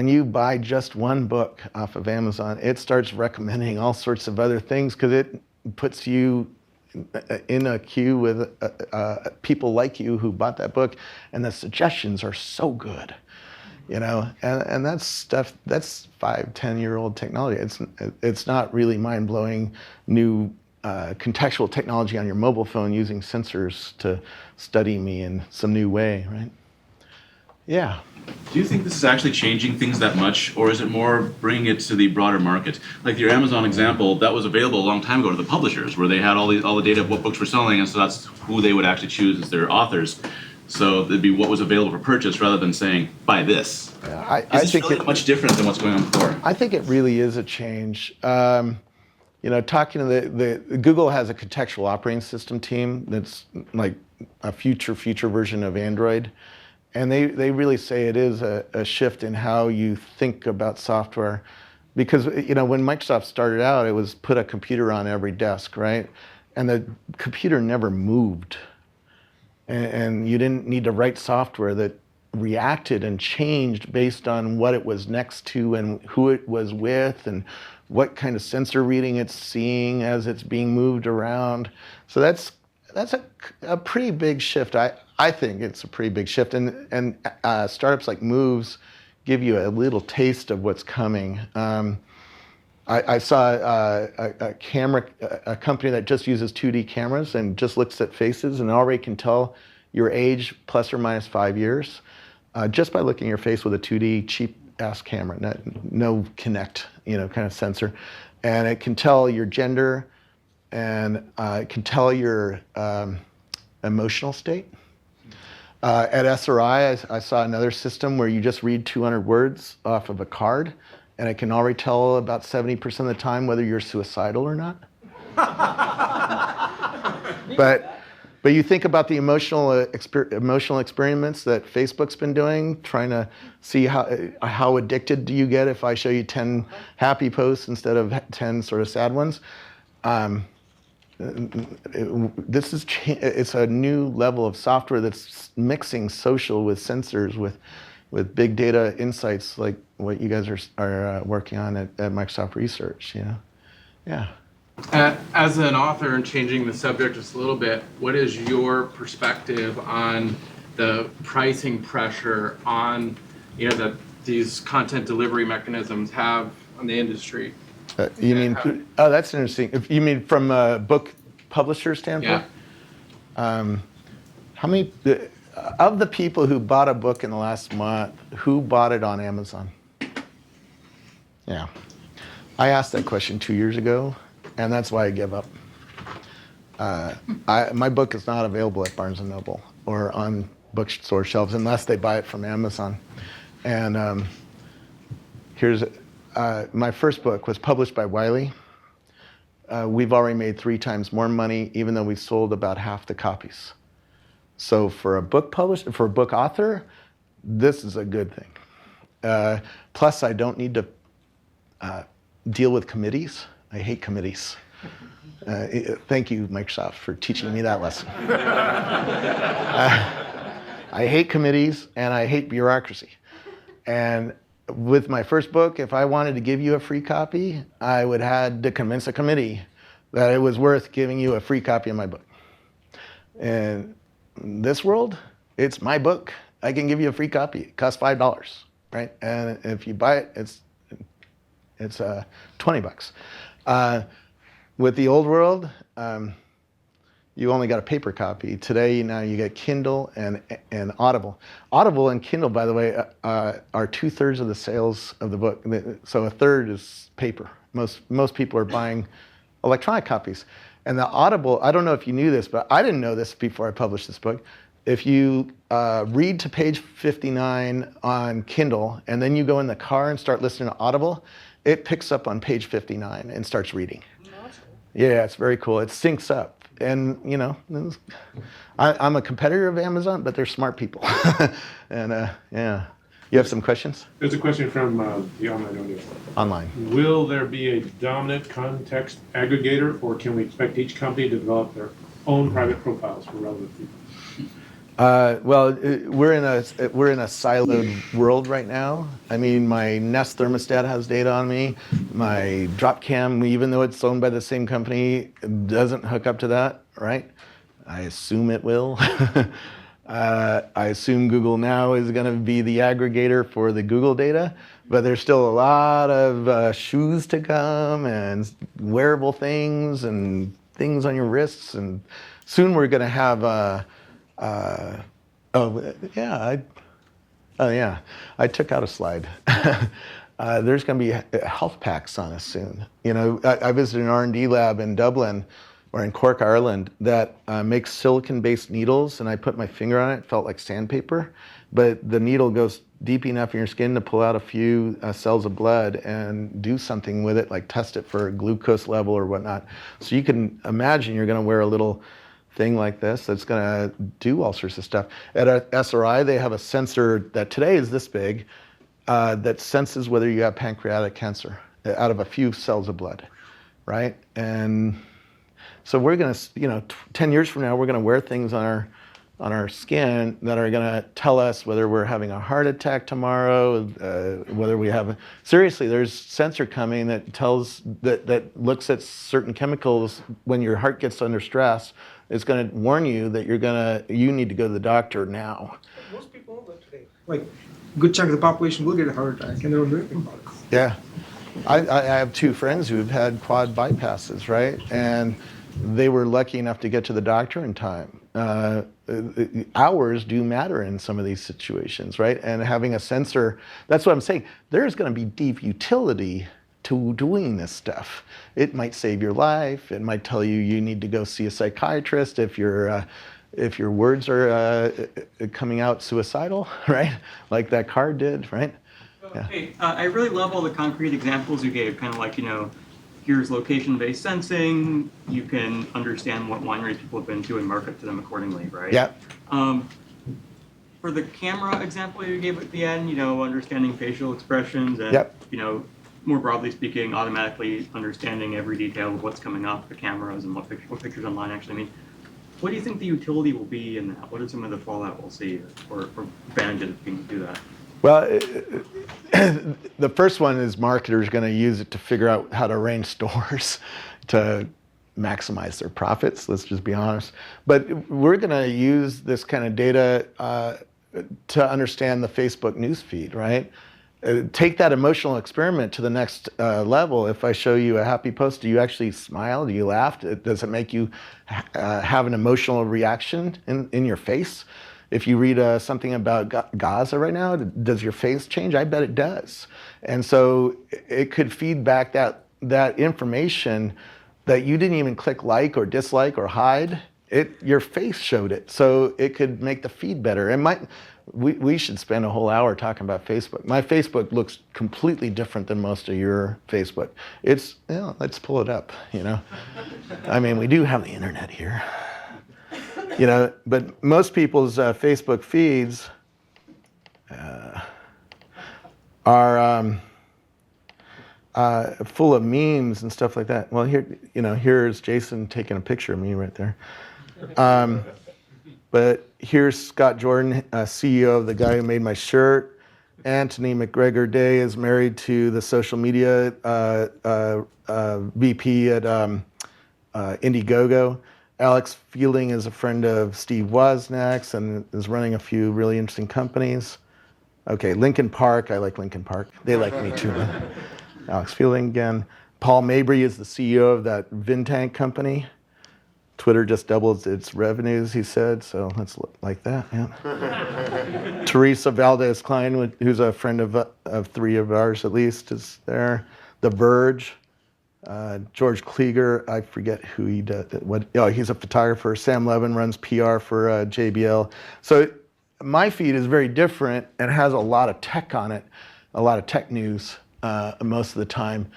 you buy just one book off of Amazon, it starts recommending all sorts of other things because it puts you in a queue with people like you who bought that book, and the suggestions are so good. And that's stuff that's 5-10-year-old technology. It's not really mind-blowing new contextual technology on your mobile phone using sensors to study me in some new way, right? Yeah. Do you think this is actually changing things that much, or is it more bringing it to the broader market? Like your Amazon example, that was available a long time ago to the publishers, where they had all the data of what books were selling, and so that's who they would actually choose as their authors. So it'd be what was available for purchase rather than saying, buy this. Yeah, Is this really much different than what's going on before? I think it really is a change. Talking to the Google has a contextual operating system team that's like a future version of Android. And they really say it is a shift in how you think about software. Because, when Microsoft started out, it was put a computer on every desk, right? And the computer never moved. And you didn't need to write software that reacted and changed based on what it was next to and who it was with and what kind of sensor reading it's seeing as it's being moved around. So that's a pretty big shift. I think it's a pretty big shift. And startups like Moves give you a little taste of what's coming. I saw a company that just uses 2D cameras and just looks at faces and already can tell your age plus or minus 5 years just by looking at your face with a 2D cheap-ass camera, no Kinect, kind of sensor. And it can tell your gender, and it can tell your emotional state. At SRI, I saw another system where you just read 200 words off of a card, and it can already tell about 70% of the time whether you're suicidal or not. But you think about the emotional experiments that Facebook's been doing, trying to see how addicted do you get if I show you 10 happy posts instead of 10 sort of sad ones. It's a new level of software that's mixing social with sensors with big data insights like what you guys are working on at Microsoft Research. Yeah. As an author and changing the subject just a little bit, what is your perspective on the pricing pressure on, that these content delivery mechanisms have on the industry. You mean? Oh, that's interesting. If you mean from a book publisher standpoint? Yeah. How many of the people who bought a book in the last month, who bought it on Amazon? Yeah, I asked that question 2 years ago, and that's why I give up. My book is not available at Barnes & Noble or on bookstore shelves unless they buy it from Amazon. And here's my first book was published by Wiley. We've already made 3 times more money, even though we sold about half the copies. So for a book publisher, for a book author, this is a good thing. Plus, I don't need to deal with committees. I hate committees. Thank you, Microsoft, for teaching me that lesson. I hate committees and I hate bureaucracy. And with my first book, if I wanted to give you a free copy, I would have to convince a committee that it was worth giving you a free copy of my book. And in this world, it's my book. I can give you a free copy. It costs $5, right? And if you buy it, it's $20. With the old world, you only got a paper copy. Today, now you get Kindle and Audible. Audible and Kindle, by the way, are 2/3 of the sales of the book. So 1/3 is paper. Most people are buying electronic copies. And the Audible, I don't know if you knew this, but I didn't know this before I published this book. If you read to page 59 on Kindle, and then you go in the car and start listening to Audible, it picks up on page 59 and starts reading. Yeah, it's very cool. It syncs up. And, I'm a competitor of Amazon, but they're smart people. And, yeah. You have some questions? There's a question from the online audience. Online. Will there be a dominant context aggregator, or can we expect each company to develop their own private profiles for relevant people? Well, we're in a siloed world right now. I mean, my Nest thermostat has data on me. My Dropcam, even though it's owned by the same company, doesn't hook up to that, right? I assume it will. I assume Google Now is going to be the aggregator for the Google data, but there's still a lot of shoes to come and wearable things and things on your wrists, and soon we're going to have I took out a slide. There's going to be health packs on us soon. I visited an R&D lab in Dublin, or in Cork, Ireland, that makes silicon-based needles, and I put my finger on it. It felt like sandpaper, but the needle goes deep enough in your skin to pull out a few cells of blood and do something with it, like test it for a glucose level or whatnot. So you can imagine you're going to wear a little thing like this that's going to do all sorts of stuff. At SRI, they have a sensor that today is this big that senses whether you have pancreatic cancer out of a few cells of blood, right? And so we're going to, 10 years from now, we're going to wear things on our skin that are going to tell us whether we're having a heart attack tomorrow, whether we have seriously, there's sensor coming that tells that looks at certain chemicals when your heart gets under stress. It's going to warn you that you need to go to the doctor now. Most people know that today. Like, a good chunk of the population will get a heart attack, and they don't do anything about it. Yeah. I have 2 friends who've had quad bypasses, right? And they were lucky enough to get to the doctor in time. Hours do matter in some of these situations, right? And having a sensor, that's what I'm saying. There's going to be deep utility to doing this stuff. It might save your life. It might tell you need to go see a psychiatrist if your words are coming out suicidal, right? Like that card did, right? Yeah. Hey, I really love all the concrete examples you gave, kind of like, here's location-based sensing. You can understand what wineries people have been to and market to them accordingly, right? Yeah. For the camera example you gave at the end, understanding facial expressions and, yep. More broadly speaking, automatically understanding every detail of what's coming off the cameras and what pictures online actually mean. What do you think the utility will be in that? What are some of the fallout we'll see or advantages of being able to do that? Well, the first one is marketers going to use it to figure out how to arrange stores to maximize their profits. Let's just be honest. But we're going to use this kind of data to understand the Facebook news feed, right? Take that emotional experiment to the next level. If I show you a happy post, do you actually smile? Do you laugh? Does it make you have an emotional reaction in your face? If you read something about Gaza right now, does your face change? I bet it does. And so it could feed back that information that you didn't even click like or dislike or hide. Your face showed it, so it could make the feed better. We should spend a whole hour talking about Facebook. My Facebook looks completely different than most of your Facebook. Let's pull it up, I mean, we do have the internet here. But most people's Facebook feeds are full of memes and stuff like that. Well, here's Jason taking a picture of me right there. But here's Scott Jordan, CEO of the guy who made my shirt. Anthony McGregor Day is married to the social media VP at Indiegogo. Alex Fielding is a friend of Steve Wozniak's and is running a few really interesting companies. Okay, Lincoln Park. I like Lincoln Park. They like me too. Alex Fielding again. Paul Mabry is the CEO of that Vintank company. Twitter just doubled its revenues, he said, so let's look like that. Yeah. Teresa Valdez Klein, who's a friend of three of ours at least, is there. The Verge. George Klieger, I forget who he does. He's a photographer. Sam Levin runs PR for JBL. So my feed is very different and has a lot of tech on it, a lot of tech news most of the time,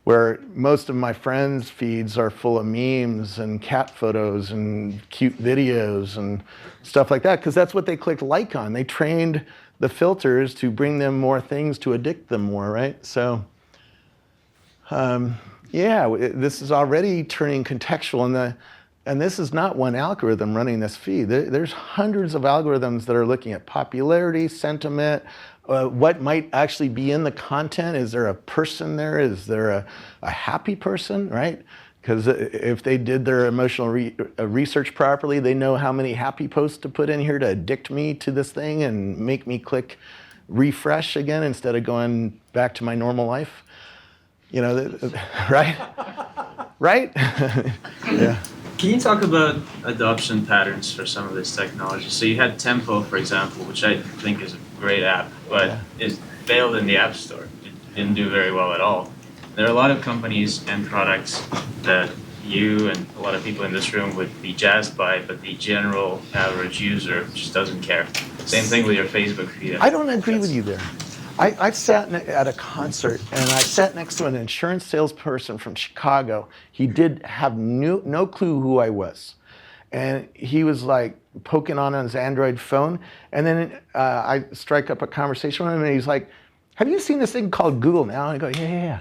where most of my friends' feeds are full of memes and cat photos and cute videos and stuff like that, because that's what they clicked like on. They trained the filters to bring them more things to addict them more, right? So, this is already turning contextual, and this is not one algorithm running this feed. There's hundreds of algorithms that are looking at popularity, sentiment, what might actually be in the content. Is there a person there? Is there a happy person, right? Because if they did their emotional research properly, they know how many happy posts to put in here to addict me to this thing and make me click refresh again instead of going back to my normal life. Right? Right? Yeah. Can you talk about adoption patterns for some of this technology? So you had Tempo, for example, which I think is a great app, but it failed in the App Store. It didn't do very well at all. There are a lot of companies and products that you and a lot of people in this room would be jazzed by, but the general average user just doesn't care. Same thing with your Facebook feed. I don't agree with you there. I sat at a concert and I sat next to an insurance salesperson from Chicago. He did have no clue who I was. And he was like poking on his Android phone. And then I strike up a conversation with him and he's like, have you seen this thing called Google Now? And I go, yeah.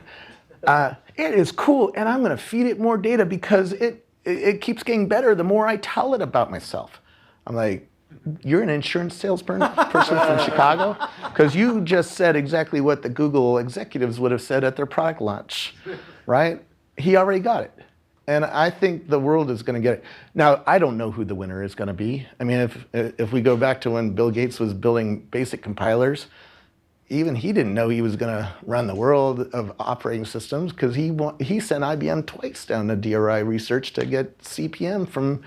It is cool and I'm gonna feed it more data because it keeps getting better the more I tell it about myself. I'm like, you're an insurance salesperson from Chicago? Because you just said exactly what the Google executives would have said at their product launch, right? He already got it. And I think the world is going to get it. Now, I don't know who the winner is going to be. I mean, if we go back to when Bill Gates was building basic compilers, even he didn't know he was going to run the world of operating systems because he sent IBM twice down to DRI research to get CP/M from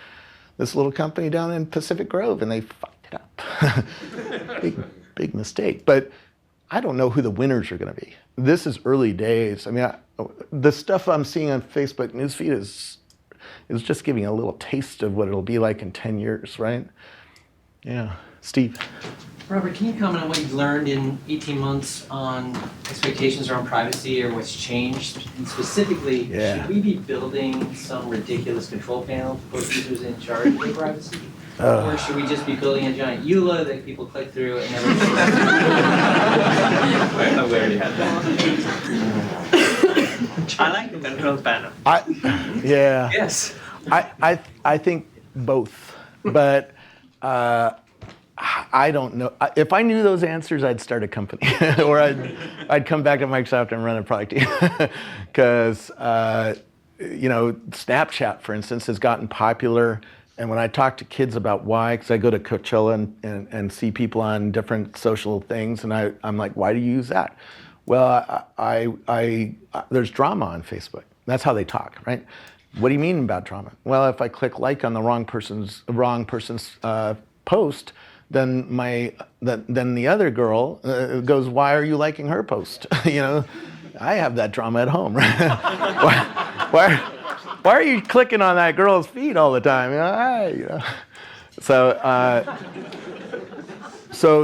this little company down in Pacific Grove, and they fucked it up. big mistake. But I don't know who the winners are going to be. This is early days. I mean, the stuff I'm seeing on Facebook newsfeed is just giving a little taste of what it'll be like in 10 years, right? Yeah. Steve. Robert, can you comment on what you've learned in 18 months on expectations around privacy or what's changed? And specifically, should we be building some ridiculous control panel to put users in charge of their privacy? Or should we just be building a giant EULA that people click through and never see? We already had that. I like the control panel. Yes. I think both, but I don't know. If I knew those answers, I'd start a company, or I'd come back to Microsoft and run a product team, because Snapchat, for instance, has gotten popular. And when I talk to kids about why, because I go to Coachella and see people on different social things, and I'm like, why do you use that? Well, there's drama on Facebook. That's how they talk, right? What do you mean about drama? Well, if I click like on the wrong person's post, then the other girl goes, why are you liking her post? I have that drama at home, right? Why are you clicking on that girl's feed all the time? So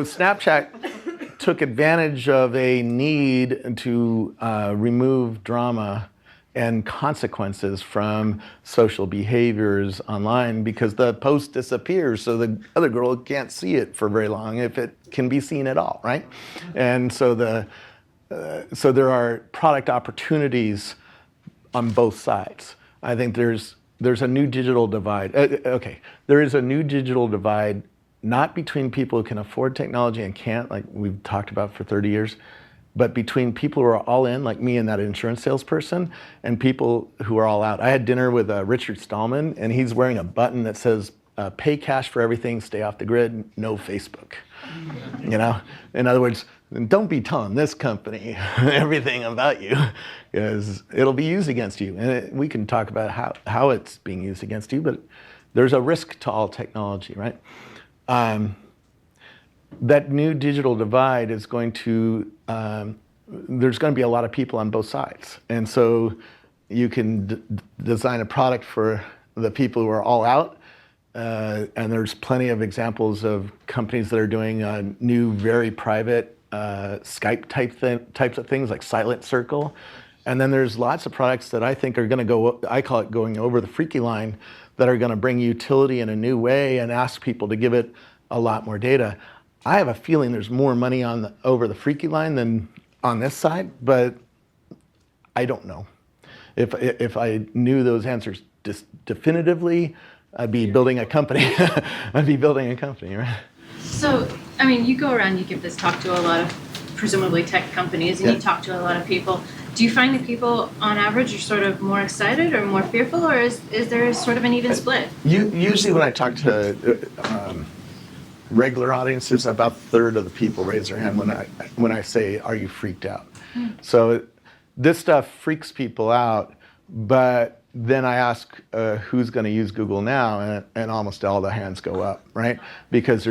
Snapchat took advantage of a need to remove drama and consequences from social behaviors online because the post disappears, so the other girl can't see it for very long if it can be seen at all, right? And so there are product opportunities on both sides. I think there's a new digital divide. There is a new digital divide, not between people who can afford technology and can't, like we've talked about for 30 years, but between people who are all in, like me and that insurance salesperson, and people who are all out. I had dinner with Richard Stallman, and he's wearing a button that says, pay cash for everything, stay off the grid, no Facebook. In other words, don't be telling this company everything about you, because it'll be used against you. And we can talk about how it's being used against you, but there's a risk to all technology, right? That new digital divide is going to, there's going to be a lot of people on both sides. And so you can design a product for the people who are all out. And there's plenty of examples of companies that are doing new, very private Skype types of things like Silent Circle. And then there's lots of products that I think are going to go, I call it going over the freaky line, that are going to bring utility in a new way and ask people to give it a lot more data. I have a feeling there's more money over the freaky line than on this side, but I don't know. If I knew those answers definitively, I'd be building a company. Right? So, you go around, you give this talk to a lot of presumably tech companies, and you talk to a lot of people. Do you find that people, on average, are sort of more excited or more fearful, or is there sort of an even split? Usually when I talk to regular audiences, about a third of the people raise their hand when I say, are you freaked out? So this stuff freaks people out, but then I ask who's going to use Google now, and almost all the hands go up, right? Because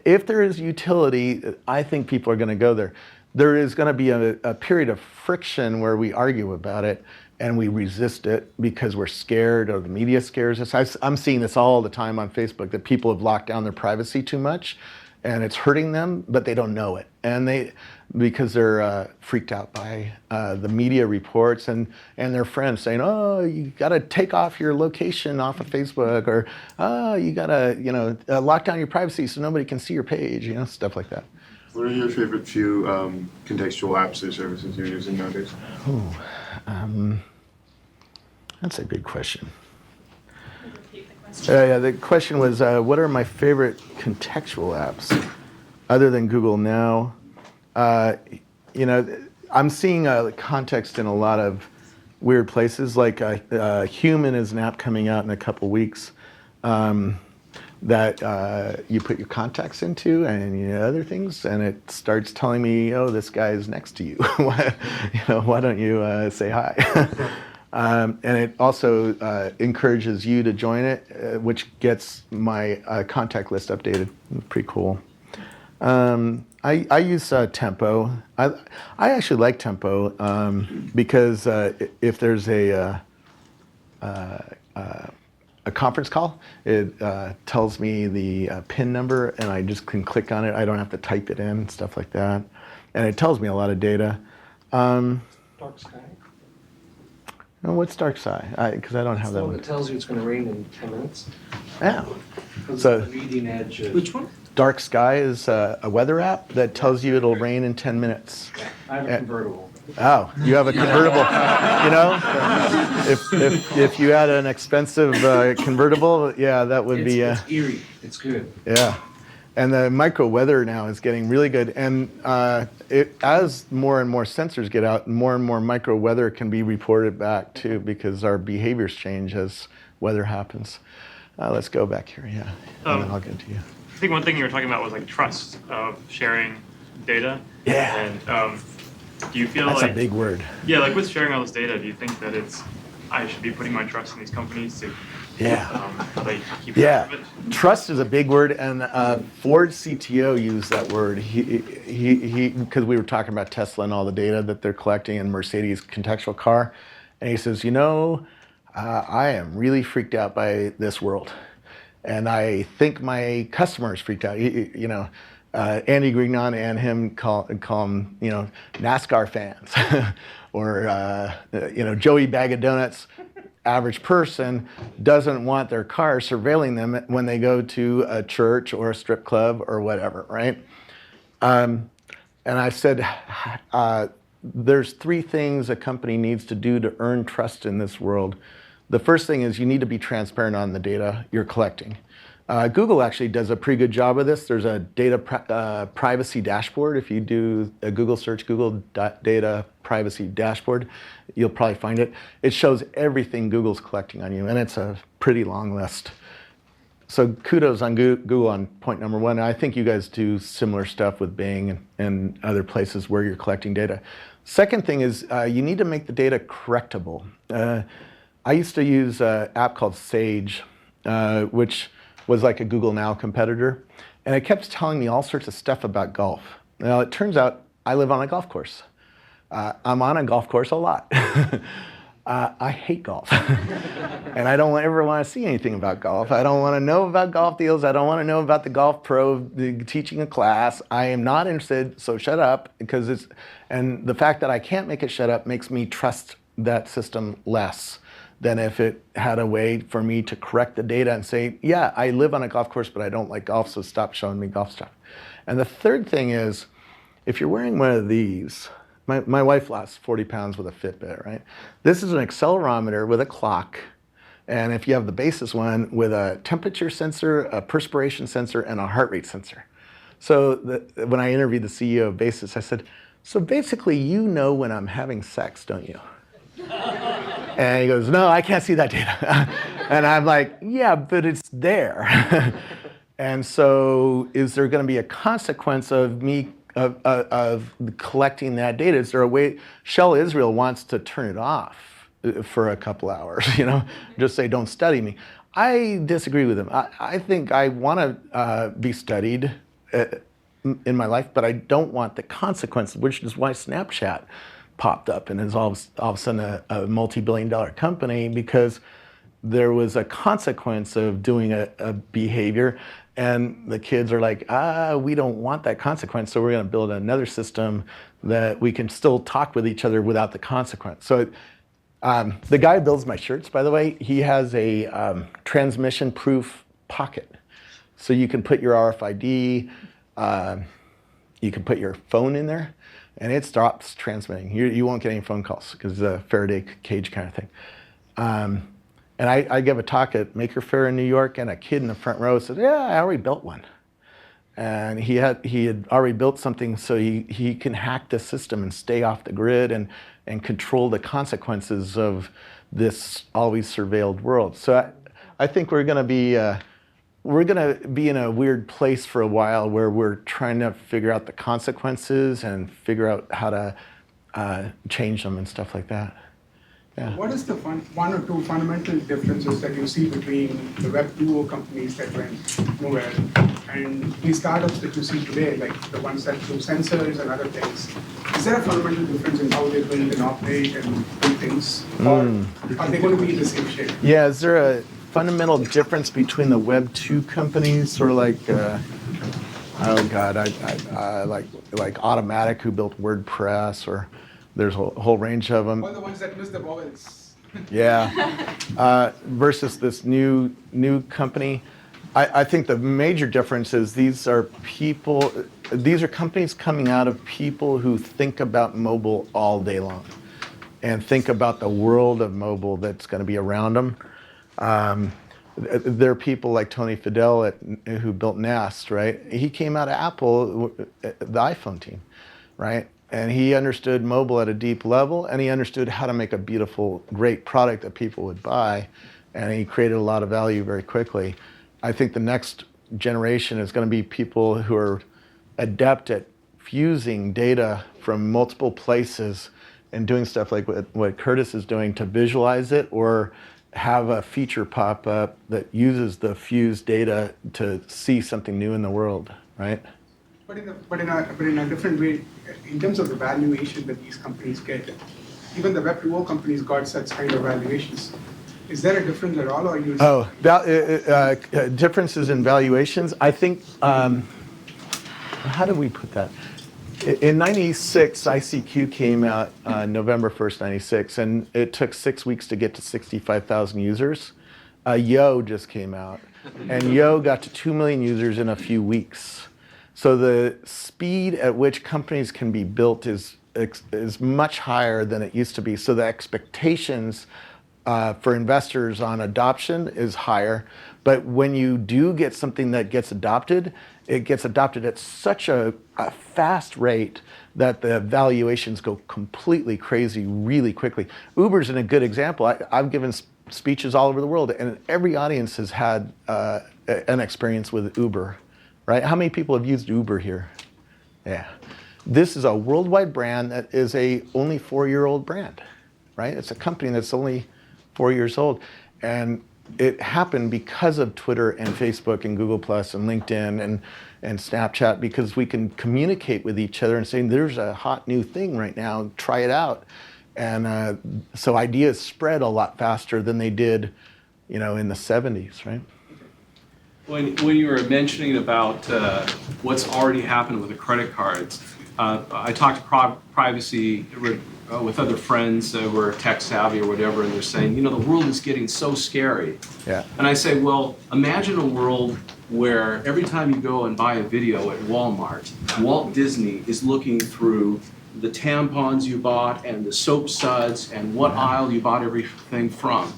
if there is utility, I think people are going to go there. There is going to be a period of friction where we argue about it and we resist it because we're scared, or the media scares us. I'm seeing this all the time on Facebook, that people have locked down their privacy too much and it's hurting them, but they don't know it. And because they're freaked out by the media reports and their friends saying, oh, you got to take off your location off of Facebook, or oh, you got to lock down your privacy so nobody can see your page, stuff like that. What are your favorite few contextual apps or services you're using nowadays? That's a good question. The question was, what are my favorite contextual apps other than Google Now? I'm seeing context in a lot of weird places. Like Human is an app coming out in a couple weeks that you put your contacts into and other things, and it starts telling me, oh, this guy is next to you. Why don't you say hi? And it also encourages you to join it, which gets my contact list updated. Pretty cool. I use Tempo. I actually like Tempo because if there's a conference call, it tells me the PIN number, and I just can click on it. I don't have to type it in, stuff like that. And it tells me a lot of data. Dark sky. Oh, what's Dark Sky? Because I don't have that one. It tells you it's going to rain in 10 minutes. Yeah. So the leading edge. Which one? Dark Sky is a weather app that tells you it'll rain in 10 minutes. I have a convertible. Oh, you have a convertible. If you had an expensive convertible, yeah, that would be. It's eerie. It's good. Yeah, And the micro weather now is getting really good. And as more and more sensors get out, more and more micro weather can be reported back too, because our behaviors change as weather happens. Let's go back here, yeah, and then I'll get to you. I think one thing you were talking about was like trust of sharing data. Yeah. And do you feel That's like a big word. Yeah, like with sharing all this data, do you think that I should be putting my trust in these companies to like keep track of it? Trust is a big word, and Ford's CTO used that word. He because we were talking about Tesla and all the data that they're collecting and Mercedes contextual car, and he says, I am really freaked out by this world, and I think my customers freaked out. Andy Grignon and him call them, NASCAR fans, or Joey Bag of Donuts. Average person doesn't want their car surveilling them when they go to a church or a strip club or whatever, right? And I said, there's 3 things a company needs to do to earn trust in this world. The first thing is you need to be transparent on the data you're collecting. Google actually does a pretty good job of this. There's a data privacy dashboard. If you do a Google search, Google data privacy dashboard, you'll probably find it. It shows everything Google's collecting on you, and it's a pretty long list. So kudos on Google on point number 1. I think you guys do similar stuff with Bing and other places where you're collecting data. Second thing is you need to make the data correctable. I used to use an app called Sage, which was like a Google Now competitor, and it kept telling me all sorts of stuff about golf. Now, it turns out I live on a golf course. I'm on a golf course a lot. I hate golf, and I don't ever want to see anything about golf. I don't want to know about golf deals. I don't want to know about the golf pro teaching a class. I am not interested, so shut up, and the fact that I can't make it shut up makes me trust that system less than if it had a way for me to correct the data and say, yeah, I live on a golf course, but I don't like golf, so stop showing me golf stuff. And the third thing is, if you're wearing one of these, my wife lost 40 pounds with a Fitbit, right? This is an accelerometer with a clock, and if you have the Basis one, with a temperature sensor, a perspiration sensor, and a heart rate sensor. So when I interviewed the CEO of Basis, I said, so basically you know when I'm having sex, don't you? And he goes, no, I can't see that data. And I'm like, yeah, but it's there. And so is there going to be a consequence of me of collecting that data? Is there a way? Shell Israel wants to turn it off for a couple hours, just say, don't study me. I disagree with him. I think I want to be studied in my life, but I don't want the consequences, which is why Snapchat popped up and is all of a sudden a multi-billion-dollar company, because there was a consequence of doing a behavior, and the kids are like, we don't want that consequence, so we're going to build another system that we can still talk with each other without the consequence. So the guy who builds my shirts, by the way, he has a transmission-proof pocket. So you can put your RFID, you can put your phone in there, and it stops transmitting. You won't get any phone calls because it's a Faraday cage kind of thing. And I gave a talk at Maker Faire in New York, and a kid in the front row said, yeah, I already built one. And he had already built something so he can hack the system and stay off the grid and control the consequences of this always surveilled world. So I think we're going to be in a weird place for a while where we're trying to figure out the consequences and figure out how to change them and stuff like that. Yeah. What is the one or two fundamental differences that you see between the Web 2.0 companies that went nowhere and the startups that you see today, like the ones that do sensors and other things? Is there a fundamental difference in how they build and operate and do things? Or are they going to be in the same shape? Yeah, is there a fundamental difference between the Web 2 companies, sort of like, like Automatic, who built WordPress, or there's a whole range of them. All the ones that miss the vowels. Yeah. Versus this new company. I think the major difference is these are companies coming out of people who think about mobile all day long and think about the world of mobile that's going to be around them. there are people like Tony Fadell who built Nest, right? He came out of Apple, the iPhone team, right? And he understood mobile at a deep level, and he understood how to make a beautiful, great product that people would buy, and he created a lot of value very quickly. I think the next generation is going to be people who are adept at fusing data from multiple places and doing stuff like what Curtis is doing to visualize it, or have a feature pop up that uses the fused data to see something new in the world, right? But in a different way, in terms of the valuation that these companies get, even the Web 2.0 companies got such kind of valuations. Is there a difference at all, or you? Differences in valuations. I think. How do we put that? In '96, ICQ came out November 1st, '96, and it took 6 weeks to get to 65,000 users. Yo just came out, and Yo got to 2 million users in a few weeks. So the speed at which companies can be built is much higher than it used to be. So the expectations for investors on adoption is higher. But when you do get something that gets adopted, it gets adopted at such a fast rate that the valuations go completely crazy really quickly. Uber's a good example. I've given speeches all over the world, and every audience has had an experience with Uber, right? How many people have used Uber here? Yeah. This is a worldwide brand that is a only 4-year-old brand, right? It's a company that's only 4 years old. And it happened because of Twitter and Facebook and Google Plus and LinkedIn and Snapchat, because we can communicate with each other and say, there's a hot new thing right now, try it out. And so ideas spread a lot faster than they did, in the 70s, right? When you were mentioning about what's already happened with the credit cards, I talked privacy with other friends who are tech savvy or whatever, and they're saying, the world is getting so scary. Yeah. And I say, well, imagine a world where every time you go and buy a video at Walmart, Walt Disney is looking through the tampons you bought and the soap suds and what aisle you bought everything from.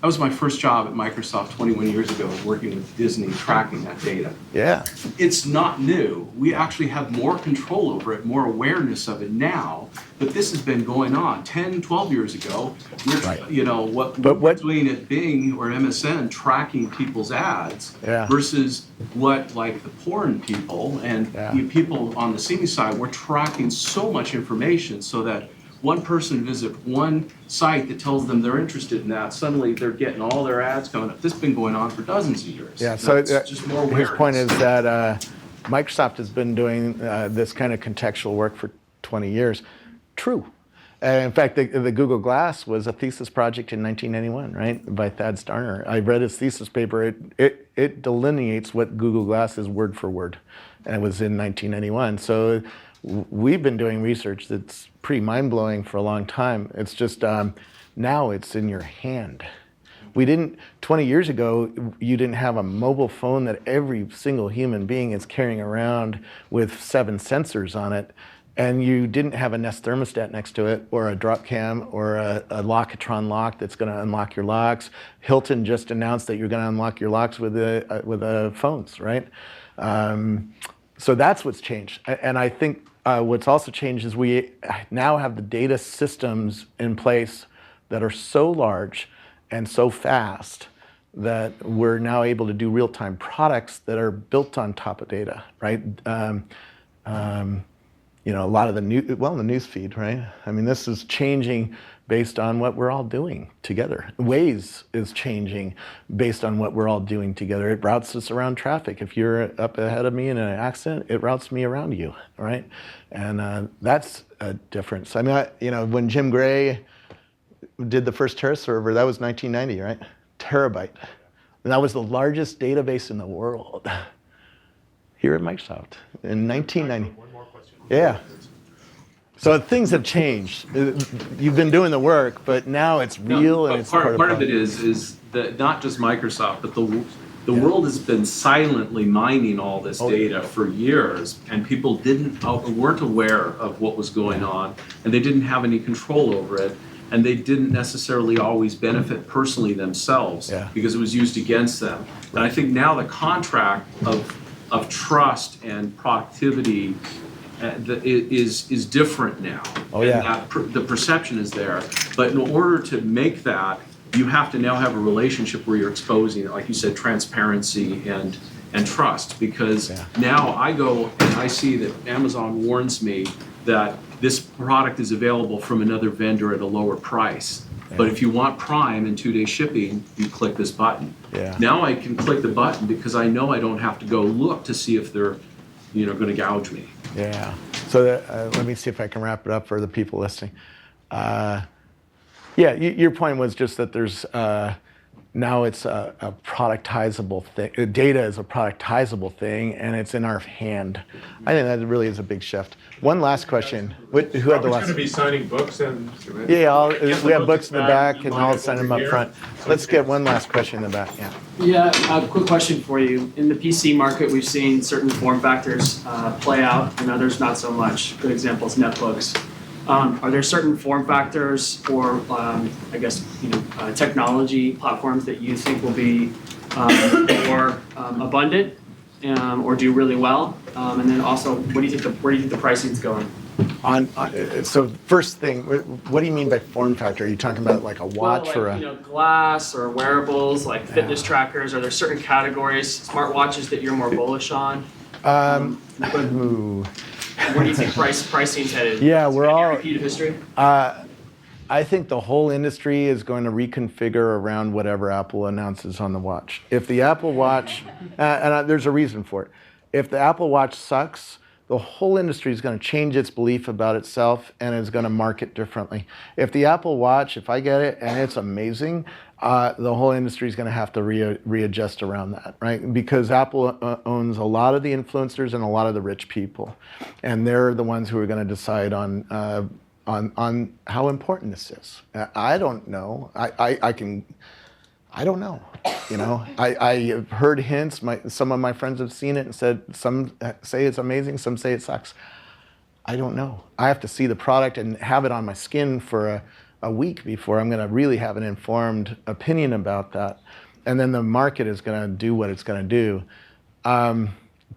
That was my first job at Microsoft 21 years ago, working with Disney, tracking that data. Yeah. It's not new. We actually have more control over it, more awareness of it now, but this has been going on. 10, 12 years ago, we're doing at Bing or MSN, tracking people's ads versus what, like the porn people and people on the senior side, we're tracking so much information so that one person visit one site that tells them they're interested in that, suddenly they're getting all their ads coming up. This has been going on for dozens of years. Yeah, so just more awareness. His point is that Microsoft has been doing this kind of contextual work for 20 years. True. In fact, the Google Glass was a thesis project in 1991, right, by Thad Starner. I read his thesis paper. It delineates what Google Glass is word for word, and it was in 1991. So we've been doing research that's pretty mind-blowing for a long time. It's just now it's in your hand. 20 years ago, you didn't have a mobile phone that every single human being is carrying around with 7 sensors on it, and you didn't have a Nest thermostat next to it, or a drop cam, or a Lockatron lock that's going to unlock your locks. Hilton just announced that you're going to unlock your locks with the phones, right? So that's what's changed. And I think what's also changed is we now have the data systems in place that are so large and so fast that we're now able to do real-time products that are built on top of data, right? A lot of the news feed, right? I mean, this is changing based on what we're all doing together. Waze is changing based on what we're all doing together. It routes us around traffic. If you're up ahead of me in an accident, it routes me around you, right? And that's a difference. I mean, when Jim Gray did the first Terra server, that was 1990, right? Terabyte. And that was the largest database in the world here at Microsoft in 1990. One more question. Yeah. So things have changed. You've been doing the work, but now it's real and it's part of it is that not just Microsoft, but the world has been silently mining all this data for years, and people weren't aware of what was going on, and they didn't have any control over it. and they didn't necessarily always benefit personally themselves because it was used against them. And I think now the contract of trust and productivity is different now. And the perception is there. But in order to make that, you have to now have a relationship where you're exposing, like you said, transparency and trust. Because now I go and I see that Amazon warns me that this product is available from another vendor at a lower price. But if you want Prime and 2-day shipping, you click this button. Now I can click the button because I know I don't have to go look to see if they're, going to gouge me. So let me see if I can wrap it up for the people listening. Your point was just that there's now it's a productizable thing. Data is a productizable thing, and it's in our hand. I think that really is a big shift. One last question. Who had the last? We're going to be signing books and. We have books in the back, and I'll sign them up front. Let's get one last question in the back. A quick question for you. In the PC market, we've seen certain form factors play out, and others not so much. Good example is netbooks. Are there certain form factors or, technology platforms that you think will be more abundant or do really well? And then also, where do you think the pricing's going? So first thing, what do you mean by form factor? Are you talking about like a watch or a? Glass or wearables, like fitness trackers. Are there certain categories, smartwatches that you're more bullish on? Where do you think pricing's headed? We're all. Repeat of history. I think the whole industry is going to reconfigure around whatever Apple announces on the watch. If the Apple Watch, there's a reason for it. If the Apple Watch sucks, the whole industry is going to change its belief about itself and is going to market differently. If the Apple Watch, if I get it and it's amazing, the whole industry is going to have to readjust around that, right? Because Apple owns a lot of the influencers and a lot of the rich people, and they're the ones who are going to decide on how important this is. I don't know. I don't know. I have heard hints. Some of my friends have seen it and said some say it's amazing, some say it sucks. I don't know. I have to see the product and have it on my skin for a week before I'm going to really have an informed opinion about that. And then the market is going to do what it's going to do.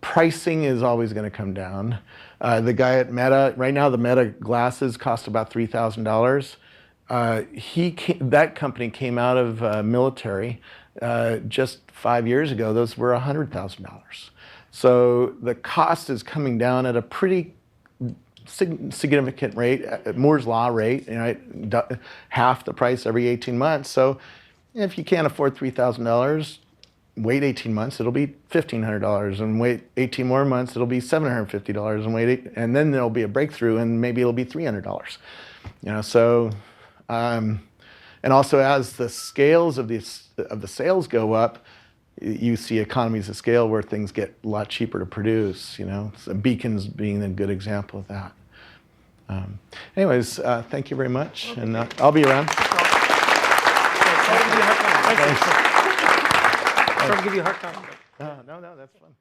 Pricing is always going to come down. The guy at Meta, right now the Meta glasses cost about $3,000. That company came out of military just 5 years ago. Those were $100,000. So the cost is coming down at a pretty significant rate, Moore's Law rate, half the price every 18 months. So if you can't afford $3,000, wait 18 months, it'll be $1,500, and wait 18 more months, it'll be $750, and then there'll be a breakthrough, and maybe it'll be $300. And also as the scales of the sales go up, you see economies of scale where things get a lot cheaper to produce. So Beacons being a good example of that. Anyways, thank you very much, and I'll be around. Sorry to give you a hard time. No, that's fun.